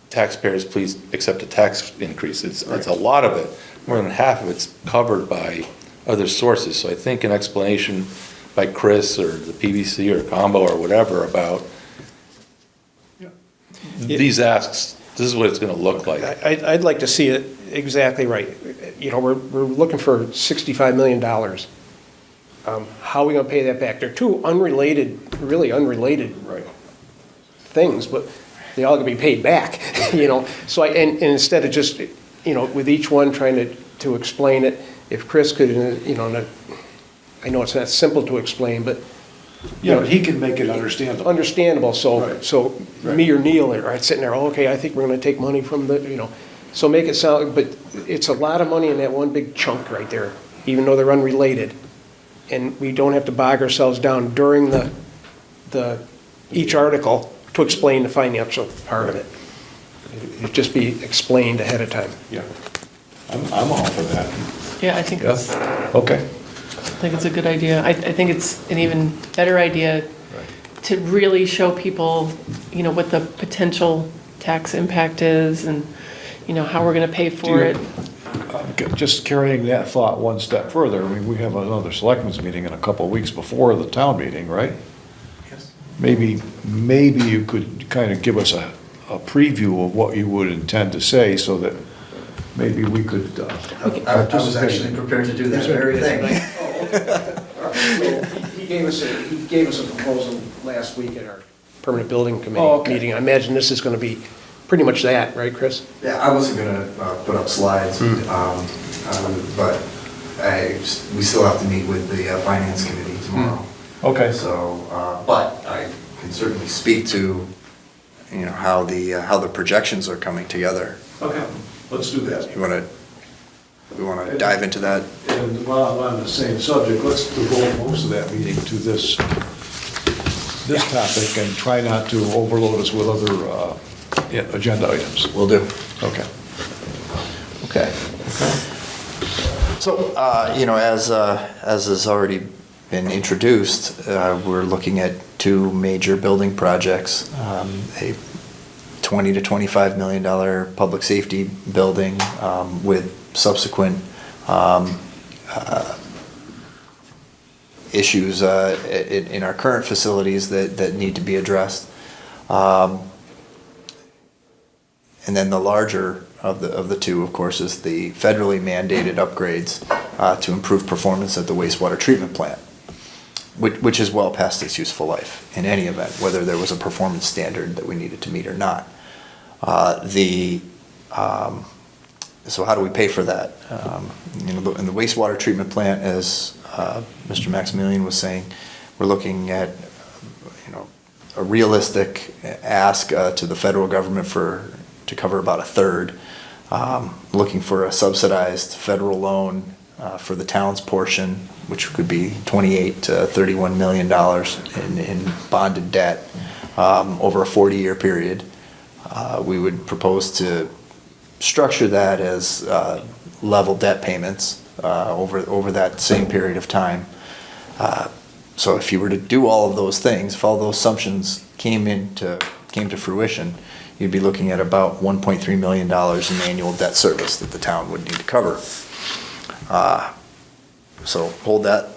taxpayers please accept a tax increase. It's a lot of it. More than half of it's covered by other sources. So I think an explanation by Chris or the PVC or Combo or whatever about these asks, this is what it's gonna look like. I'd like to see it exactly right. You know, we're looking for $65 million. How are we gonna pay that back? They're two unrelated, really unrelated things, but they all gonna be paid back, you know? So and instead of just, you know, with each one trying to explain it, if Chris could, you know, I know it's not simple to explain, but Yeah, but he can make it understandable. understandable, so, Right. so Right. me or Neil are sitting there, oh, okay, I think we're gonna take money from the, you know, so make it sound, but it's a lot of money in that one big chunk right there, even though they're unrelated. And we don't have to bog ourselves down during each article to explain the financial part of it. It'd just be explained ahead of time. Yeah. I'm all for that. Yeah, I think it's, Okay. I think it's a good idea. I think it's an even better idea to really show people, you know, what the potential tax impact is and, you know, how we're gonna pay for it. Just carrying that thought one step further, I mean, we have another selectmen's meeting in a couple of weeks before the town meeting, right? Yes. Maybe you could kind of give us a preview of what you would intend to say so that maybe we could I was actually prepared to do that very thing. He gave us a proposal last week at our permanent building Oh, committee okay. meeting. I imagine this is gonna be pretty much that, right, Chris? Yeah, I wasn't gonna put up slides, but we still have to meet with the finance committee tomorrow. Okay. So, but I can certainly speak to, you know, how the projections are coming together. Okay, let's do that. We wanna dive into that? And while I'm on the same subject, let's devote most of that meeting to this topic and try not to overload us with other agenda items. Will do. Okay. Okay. So, you know, as has already been introduced, we're looking at two major building projects. A $20 to $25 million public safety building with subsequent issues in our current facilities that need to be addressed. And then the larger of the two, of course, is the federally mandated upgrades to improve performance at the wastewater treatment plant, which is well past its useful life in any event, whether there was a performance standard that we needed to meet or not. So how do we pay for that? You know, in the wastewater treatment plant, as Mr. Maximilian was saying, we're looking at, you know, a realistic ask to the federal government to cover about a third. Looking for a subsidized federal loan for the town's portion, which could be $28 to $31 million in bonded debt over a 40-year period. We would propose to structure that as level debt payments over that same period of time. So if you were to do all of those things, if all those assumptions came to fruition, you'd be looking at about $1.3 million in annual debt service that the town would need to cover. So hold that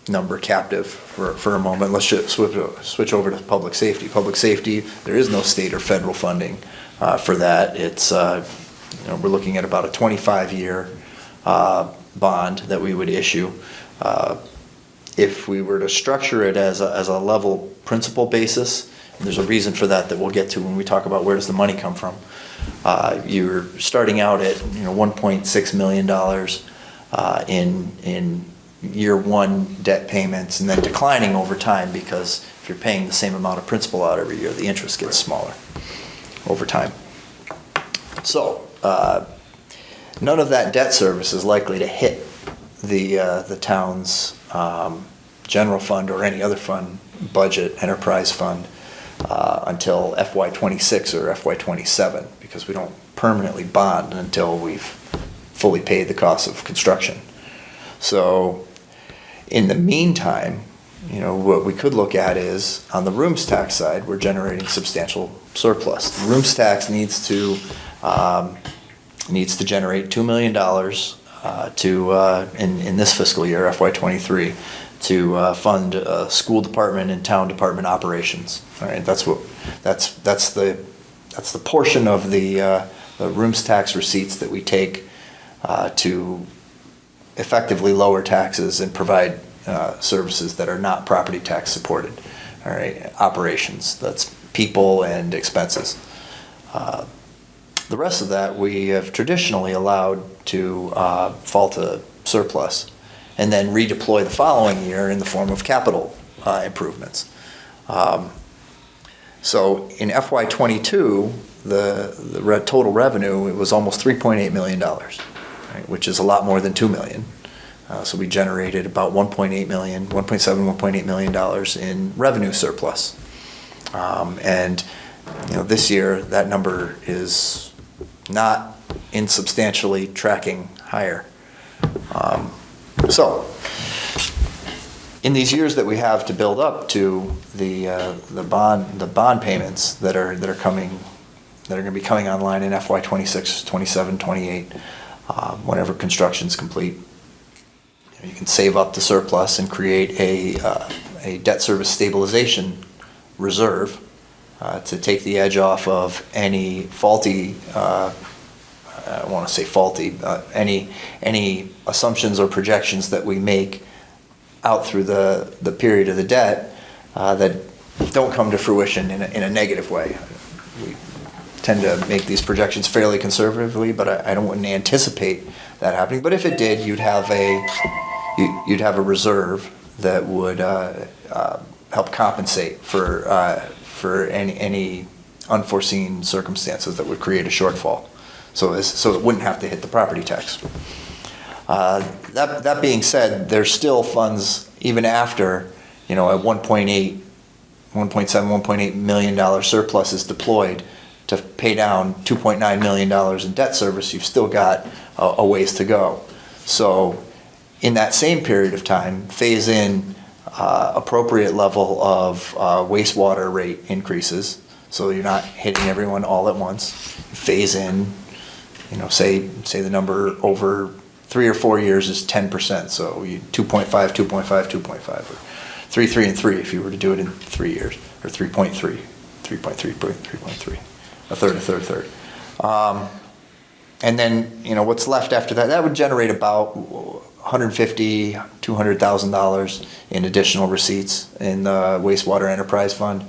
number captive for a moment. Let's just switch over to public safety. Public safety, there is no state or federal funding for that. It's we're looking at about a 25-year bond that we would issue. If we were to structure it as a level principal basis, and there's a reason for that we'll get to when we talk about where does the money come from. You're starting out at $1.6 million in year one debt payments, and then declining over time, because if you're paying the same amount of principal out every year, the interest gets smaller over time. So none of that debt service is likely to hit the town's general fund or any other fund budget, enterprise fund, until FY26 or FY27, because we don't permanently bond until we've fully paid the cost of construction. So in the meantime, what we could look at is, on the rooms tax side, we're generating substantial surplus. The rooms tax needs to generate $2 million in this fiscal year, FY23, to fund school department and town department operations. All right, that's the portion of the rooms tax receipts that we take to effectively lower taxes and provide services that are not property tax supported. All right, operations, that's people and expenses. The rest of that we have traditionally allowed to fall to surplus, and then redeploy the following year in the form of capital improvements. So in FY22, the total revenue, it was almost $3.8 million, right, which is a lot more than $2 million. So we generated about $1.8 million, $1.8 million in revenue surplus. And this year, that number is not insubstantially tracking higher. So in these years that we have to build up to the bond payments that are going to be coming online in FY26, 27, 28, whenever construction's complete, you can save up the surplus and create a debt service stabilization reserve to take the edge off of any faulty, I don't want to say faulty, any assumptions or projections that we make out through the period of the debt that don't come to fruition in a negative way. We tend to make these projections fairly conservatively, but I wouldn't anticipate that happening. But if it did, you'd have a reserve that would help compensate for any unforeseen circumstances that would create a shortfall. So it wouldn't have to hit the property tax. That being said, there's still funds even after a $1.7, $1.8 million surplus is deployed to pay down $2.9 million in debt service. You've still got a ways to go. So in that same period of time, phase in appropriate level of wastewater rate increases, so you're not hitting everyone all at once. Phase in, say the number over 3 or 4 years is 10%, so you 2.5, 2.5, 2.5, or 3, 3, and 3 if you were to do it in 3 years, or 3.3, 3.3, 3.3, a third. And then, what's left after that, that would generate about $150,000, $200,000 in additional receipts in the wastewater enterprise fund.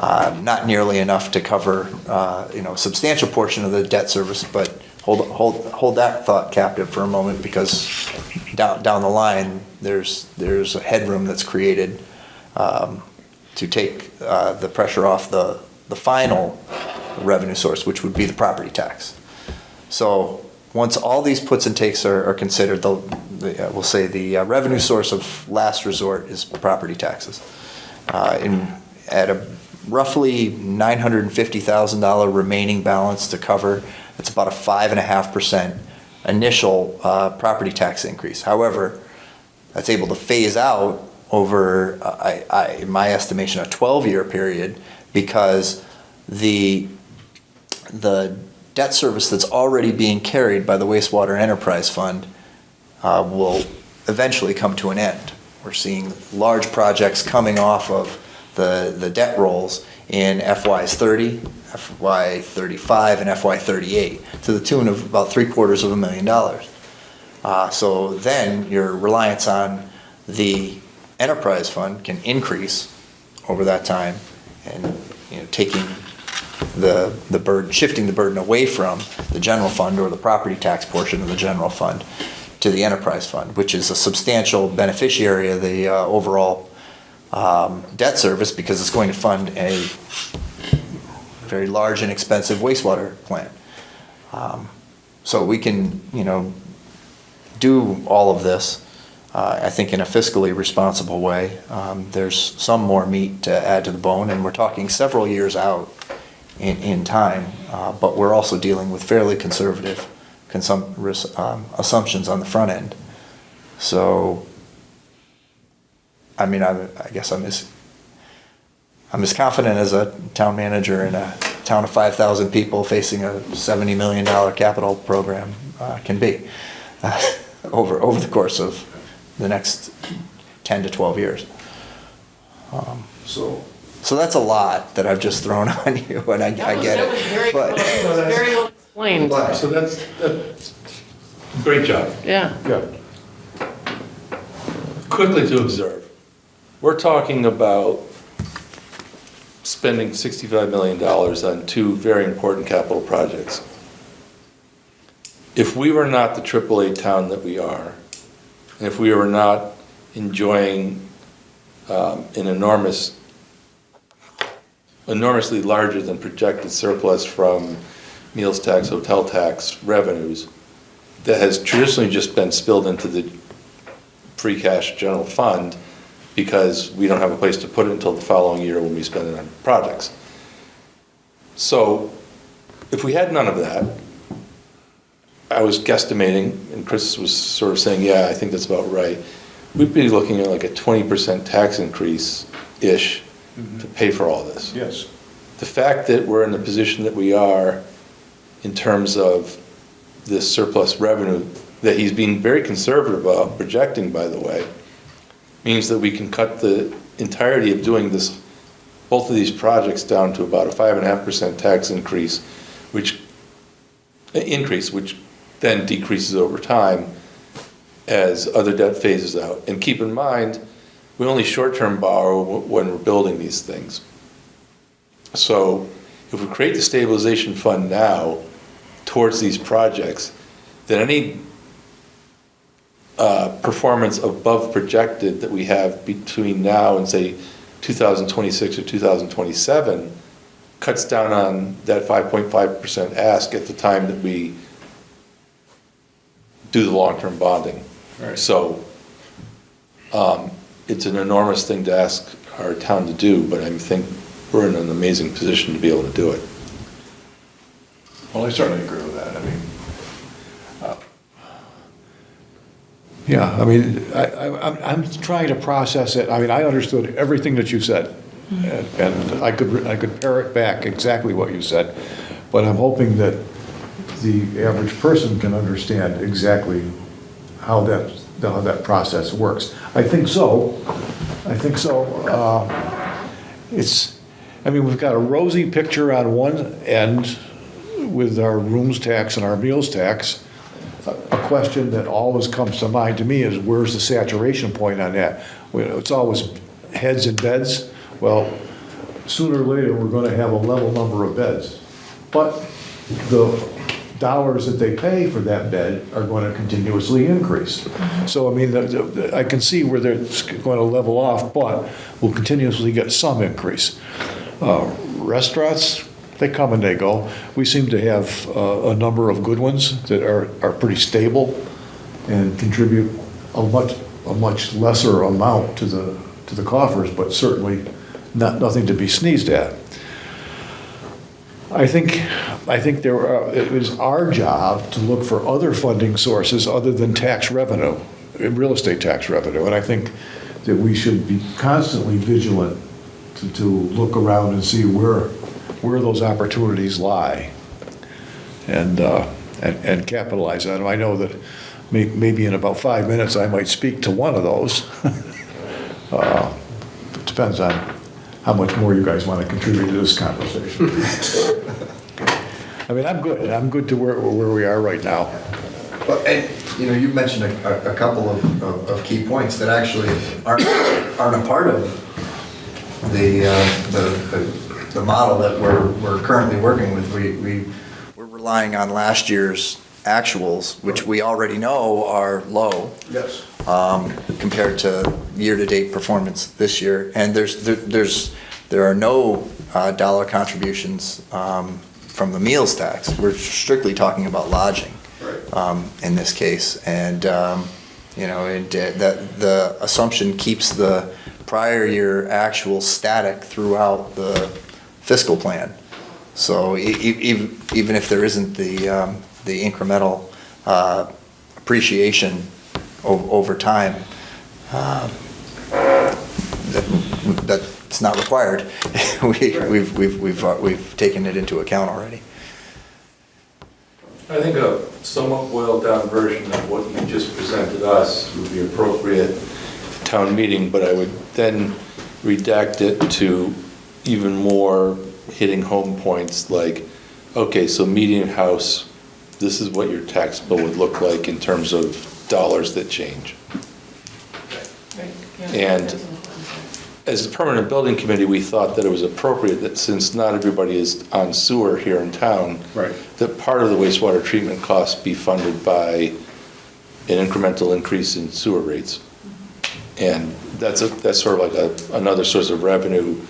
Not nearly enough to cover, a substantial portion of the debt service, but hold that thought captive for a moment, because down the line there's a headroom that's created to take the pressure off the final revenue source, which would be the property tax. So once all these puts and takes are considered, we'll say the revenue source of last resort is property taxes. At a roughly $950,000 remaining balance to cover, it's about a 5.5% initial property tax increase. However, that's able to phase out over, in my estimation, a 12-year period, because the debt service that's already being carried by the wastewater enterprise fund will eventually come to an end. We're seeing large projects coming off of the debt rolls in FYs 30, FY 35, and FY 38 to the tune of about $750,000. So then your reliance on the enterprise fund can increase over that time, and taking the burden, shifting the burden away from the general fund or the property tax portion of the general fund to the enterprise fund, which is a substantial beneficiary of the overall debt service, because it's going to fund a very large and expensive wastewater plant. So we can, do all of this, I think, in a fiscally responsible way. There's some more meat to add to the bone, and we're talking several years out in time, but we're also dealing with fairly conservative assumptions on the front end. So, I mean, I guess I'm as confident as a town manager in a town of 5,000 people facing a $70 million capital program can be over the course of the next 10 to 12 years. So that's a lot that I've just thrown on you, and I get it. But Very well explained. So that's great job. Yeah. Good. Quickly to observe, we're talking about spending $65 million on two very important capital projects. If we were not the AAA town that we are, and if we were not enjoying an enormously larger than projected surplus from meals tax, hotel tax revenues that has traditionally just been spilled into the free cash general fund because we don't have a place to put it until the following year when we spend it on projects. So if we had none of that, I was guesstimating, and Chris was sort of saying, yeah, I think that's about right, we'd be looking at like a 20% tax increase-ish to pay for all this. Yes. The fact that we're in the position that we are in terms of this surplus revenue that he's being very conservative about projecting, by the way, means that we can cut the entirety of doing this, both of these projects, down to about a 5.5% tax increase, which then decreases over time as other debt phases out. And keep in mind, we only short-term borrow when we're building these things. So if we create the stabilization fund now towards these projects, then any performance above projected that we have between now and, say, 2026 or 2027 cuts down on that 5.5% ask at the time that we do the long-term bonding. Right. So it's an enormous thing to ask our town to do, but I think we're in an amazing position to be able to do it. Well, I certainly agree with that. I mean, yeah, I mean, I'm trying to process it. I mean, I understood everything that you said, and I could parrot back exactly what you said, but I'm hoping that the average person can understand exactly how that process works. I think so. I mean, we've got a rosy picture on one end with our rooms tax and our meals tax. A question that always comes to mind to me is, where's the saturation point on that? It's always heads and beds. Well, sooner or later, we're going to have a level number of beds. But the dollars that they pay for that bed are going to continuously increase. So, I mean, I can see where they're going to level off, but we'll continuously get some increase. Restaurants, they come and they go. We seem to have a number of good ones that are pretty stable and contribute a much lesser amount to the coffers, but certainly nothing to be sneezed at. I think it is our job to look for other funding sources other than tax revenue. real estate tax revenue. And I think that we should be constantly vigilant to look around and see where those opportunities lie and capitalize on them. I know that maybe in about 5 minutes I might speak to one of those. It depends on how much more you guys want to contribute to this conversation. I mean, I'm good to where we are right now. Well, and, you know, you mentioned a couple of key points that actually aren't a part of the model that we're currently working with. We're relying on last year's actuals, which we already know are low. Yes. Compared to year-to-date performance this year. And there are no dollar contributions from the meals tax. We're strictly talking about lodging in this case. And, you know, the assumption keeps the prior year actual static throughout the fiscal plan. So even if there isn't the incremental appreciation over time, that's not required. We've taken it into account already. I think a somewhat boiled down version of what you just presented us would be appropriate at town meeting, but I would then redact it to even more hitting home points like, okay, so median house, this is what your tax bill would look like in terms of dollars that change. And as a permanent building committee, we thought that it was appropriate that since not everybody is on sewer here in town, that part of the wastewater treatment costs be funded by an incremental increase in sewer rates. And that's sort of like another source of revenue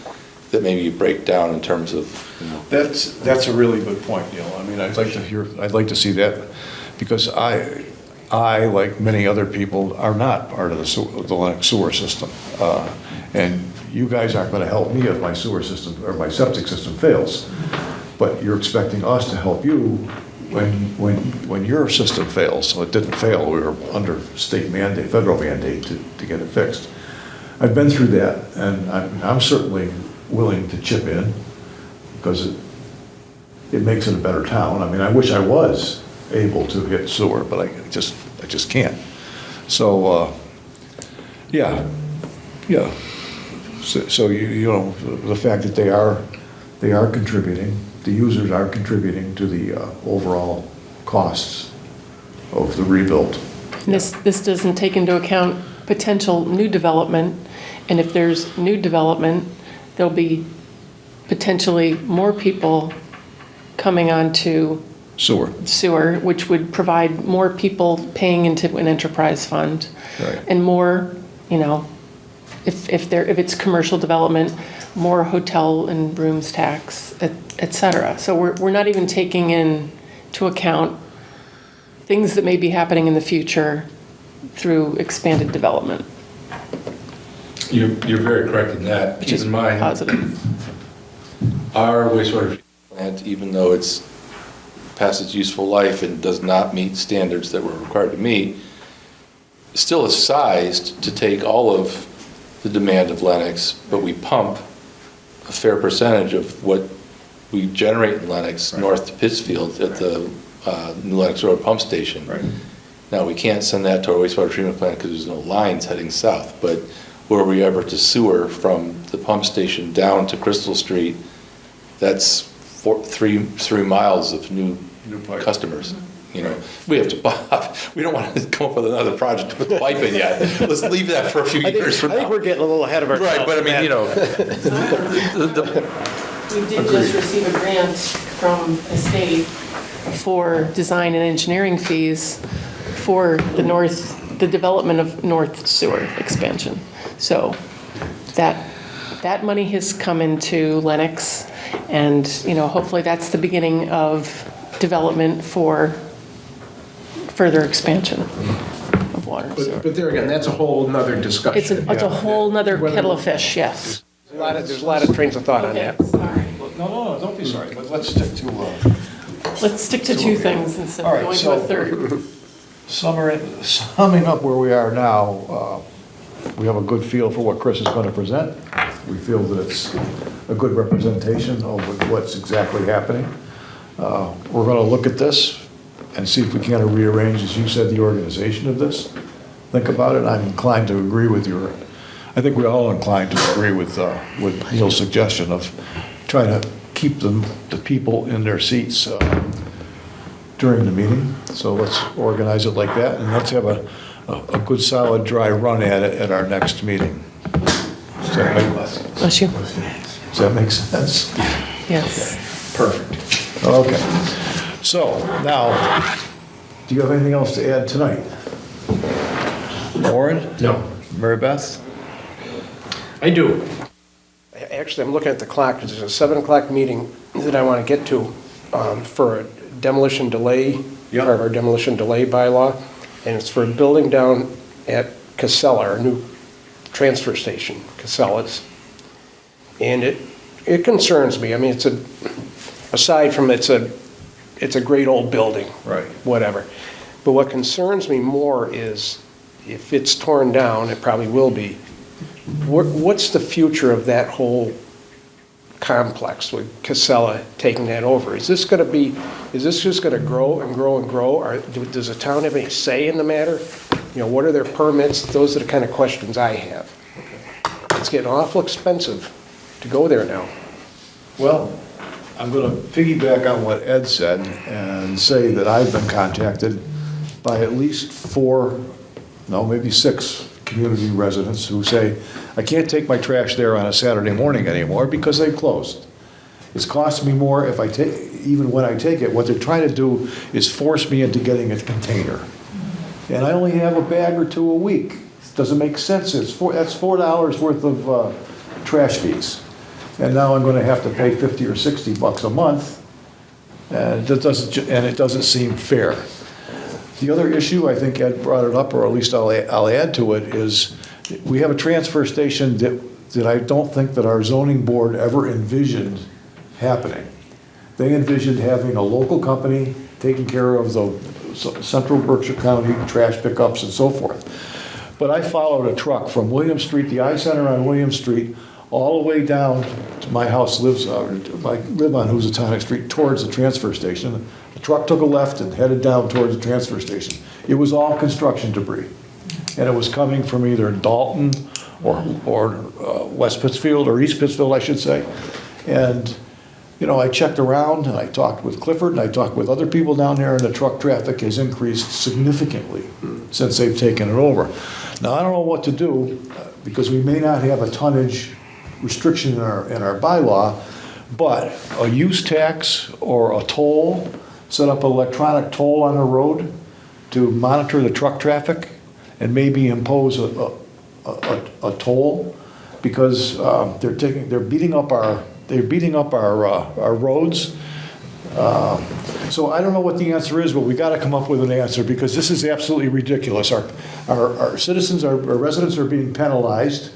that maybe you break down in terms of, you know. That's a really good point, Neil. I mean, I'd like to see that, because I, like many other people, are not part of the Lenox sewer system. And you guys aren't gonna help me if my sewer system, or my septic system fails. But you're expecting us to help you when your system fails. So it didn't fail, we were under state mandate, federal mandate to get it fixed. I've been through that, and I'm certainly willing to chip in, because it makes it a better town. I mean, I wish I was able to hit sewer, but I just can't. So, yeah. So you know, the fact that they are contributing, the users are contributing to the overall costs of the rebuild. And this doesn't take into account potential new development, and if there's new development, there'll be potentially more people coming onto sewer, which would provide more people paying into an enterprise fund. Right. And more, you know, if it's commercial development, more hotel and rooms tax, et cetera. So we're not even taking into account things that may be happening in the future through expanded development. You're very correct in that. Which Keep is in mind, positive. our wastewater treatment plant, even though it's past its useful life and does not meet standards that we're required to meet, still is sized to take all of the demand of Lenox, but we pump a fair percentage of what we generate in Lenox north to Pittsfield at the New Lenox Road pump station. Right. Now, we can't send that to our wastewater treatment plant because there's no lines heading south, but were we ever to sewer from the pump station down to Crystal Street, that's 3 miles of new customers. You know, we have to, we don't want to come up with another project to put the pipe in yet. Let's leave that for a few years from now. I think we're getting a little ahead of ourselves. Right, but I mean, you know. We did just receive a grant from the state for design and engineering fees for the development of North Sewer expansion. So that money has come into Lenox, and, you know, hopefully that's the beginning of development for further expansion of water and sewer. But there again, that's a whole nother discussion. It's a whole nother kettle of fish, yes. There's a lot of trains of thought on that. Sorry. No, don't be sorry, but let's stick to... Let's stick to two things instead All of right, going to so- a third. Summing up where we are now, we have a good feel for what Chris is going to present. We feel that it's a good representation of what's exactly happening. We're going to look at this and see if we can rearrange, as you said, the organization of this. Think about it. I'm inclined to agree with I think we're all inclined to agree with Neil's suggestion of trying to keep the people in their seats during the meeting. So let's organize it like that, and let's have a good, solid, dry run at it at our next meeting. Does Bless you. that make sense? Yes. Perfect. Okay. So now, do you have anything else to add tonight? Warren? No. Mary Beth? I do. Actually, I'm looking at the clock, because there's a 7 o'clock meeting that I want to get to for a demolition delay, Yep. part of our demolition delay bylaw, and it's for a building down at Casella, our new transfer station, Casella's. And it concerns me. I mean, aside from it's a great old building. Right. Whatever. But what concerns me more is if it's torn down, it probably will be, what's the future of that whole complex with Casella taking that over? Is this just going to grow and grow and grow? Or does the town have any say in the matter? What are their permits? Those are the kind of questions I have. It's getting awful expensive to go there now. Well, I'm going to piggyback on what Ed said and say that I've been contacted by at least 4, no, maybe 6 community residents who say, I can't take my trash there on a Saturday morning anymore because they've closed. It's costing me more if even when I take it. What they're trying to do is force me into getting a container. And I only have a bag or 2 a week. It doesn't make sense. That's $4 worth of trash fees. And now I'm going to have to pay $50 or $60 a month. And it doesn't seem fair. The other issue, I think Ed brought it up, or at least I'll add to it, is we have a transfer station that I don't think that our zoning board ever envisioned happening. They envisioned having a local company taking care of the central Berkshire County trash pickups and so forth. But I followed a truck from William Street, the I-Center on William Street, all the way down to my house I live on Housatonic Street, towards the transfer station. The truck took a left and headed down towards the transfer station. It was all construction debris. And it was coming from either Dalton or West Pittsfield, or East Pittsfield, I should say. And, I checked around and I talked with Clifford and I talked with other people down there, and the truck traffic has increased significantly since they've taken it over. Now, I don't know what to do because we may not have a tonnage restriction in our bylaw, but a use tax or a toll, set up an electronic toll on the road to monitor the truck traffic and maybe impose a toll, because they're beating up our roads. So I don't know what the answer is, but we got to come up with an answer, because this is absolutely ridiculous. Our citizens, our residents are being penalized.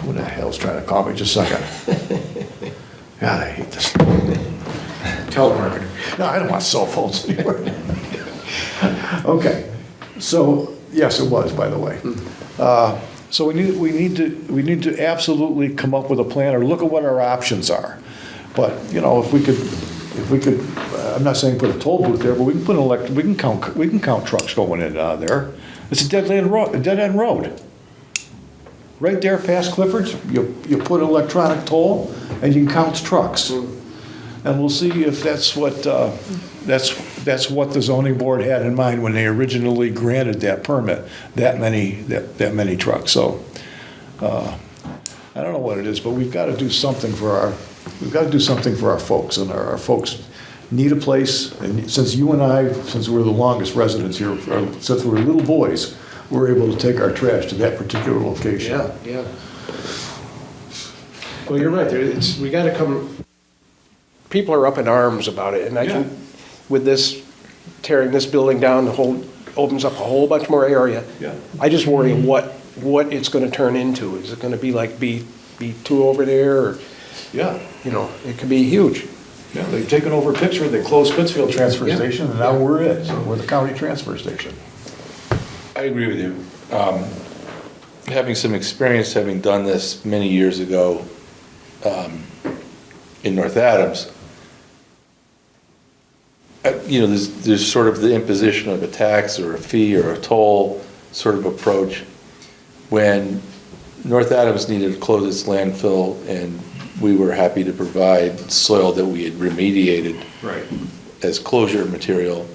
Who the hell's trying to call me? Just a second. God, I hate this. Telemarketer. No, I don't want cell phones anymore. Okay. So, yes, it was, by the way. So we need to absolutely come up with a plan, or look at what our options are. But, if we could, I'm not saying put a toll booth there, but we can count trucks going in and out of there. It's a dead-end road. Right there past Clifford's, you put an electronic toll and you can count trucks. And we'll see if that's what the zoning board had in mind when they originally granted that permit, that many trucks. So I don't know what it is, but we've got to do something for our folks, and our folks need a place. And since you and I, since we're the longest residents here, since we're little boys, we're able to take our trash to that particular location. Yeah. Well, you're right. We got to come. People are up in arms about it, and with this tearing this building down, opens up a whole bunch more area. Yeah. I just worry what it's going to turn into. Is it going to be like B2 over there, or Yeah. it could be huge. Yeah, they've taken over Pittsford, they closed Pittsfield Transfer Yeah. Station, and now we're it, we're the county transfer station. I agree with you. Having some experience, having done this many years ago in North Adams, you know, there's sort of the imposition of a tax or a fee or a toll sort of approach. When North Adams needed to close its landfill and we were happy to provide soil that we had remediated Right. as closure material,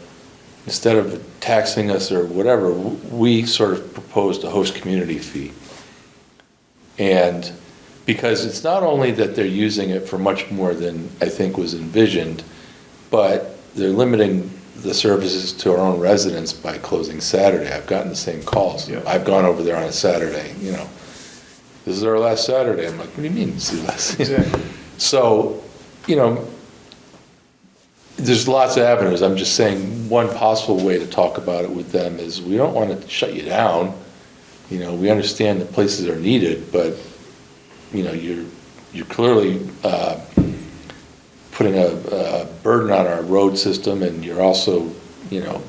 instead of taxing us or whatever, we sort of proposed a host community fee. And because it's not only that they're using it for much more than I think was envisioned, but they're limiting the services to our own residents by closing Saturday. I've gotten the same calls. Yeah. I've gone over there on a Saturday, you know. This is our last Saturday. I'm like, what do you mean it's your last? Exactly. So, you know, there's lots of avenues. I'm just saying one possible way to talk about it with them is we don't want to shut you down. You know, we understand that places are needed, but, you know, you're clearly putting a burden on our road system, and you're also, you know,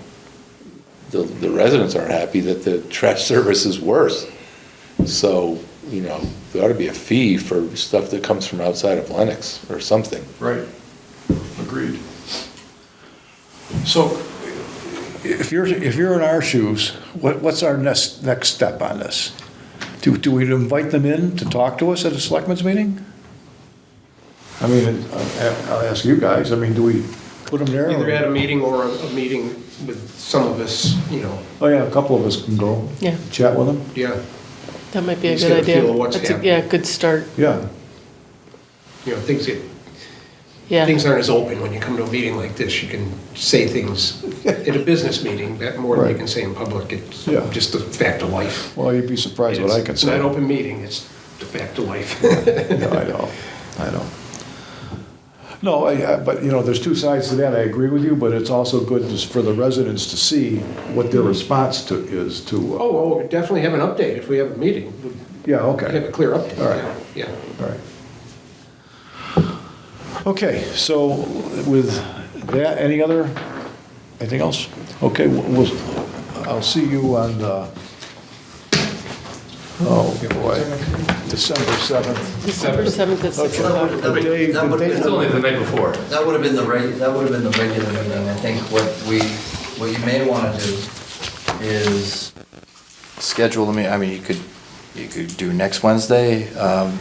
the residents aren't happy that the trash service is worse. So, you know, there ought to be a fee for stuff that comes from outside of Lenox or something. Right, agreed. So, if you're in our shoes, what's our next step on this? Do we invite them in to talk to us at a selectmen's meeting? I mean, I'll ask you guys, I mean, do we put them there? Either at a meeting or a meeting with some of us, you know, Oh, yeah, a couple of us can go. Yeah. Chat with them? yeah, That might be a Just good get a idea. feel of what's That's a, happening. yeah, good start. Yeah, you know, Yeah. things aren't as open when you come to a meeting like this. You can say things in a business meeting that more than you Right. can say in public. It's Yeah. just a fact of life. well, you'd be surprised what I can It's say. not an open meeting, it's the fact of life. No, I know. No, but, you know, there's two sides to that, I agree with you, but it's also good just for the residents to see what their response is to. Oh, we definitely have an update if we have a meeting. Yeah, We okay, have a clear update. All right. Yeah. all right. Okay, so with that, anything else? Okay, I'll see you on, oh boy, December 7th. December 7th at 6 o'clock. That would have been It's only the night before. That would have been the regular meeting. I think what you may want to do is schedule the meeting. I mean, you could do next Wednesday.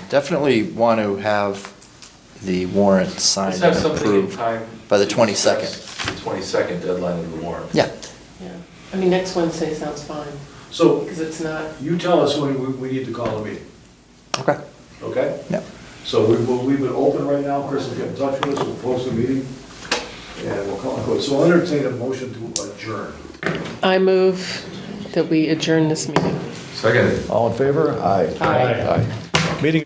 Definitely want to have the warrant signed and approved by the 22nd. The 22nd deadline of the warrant. Yeah. Yeah. I mean, next Wednesday sounds fine, So because it's not, you tell us when we need to call a meeting, Okay. okay? Yeah. So we'll leave it open right now, Chris will get in touch with us, we'll post the meeting, and we'll call it good. So I'll entertain a motion to adjourn. I move that we adjourn this meeting. Second. All in favor? Aye. Aye. Aye. Meeting.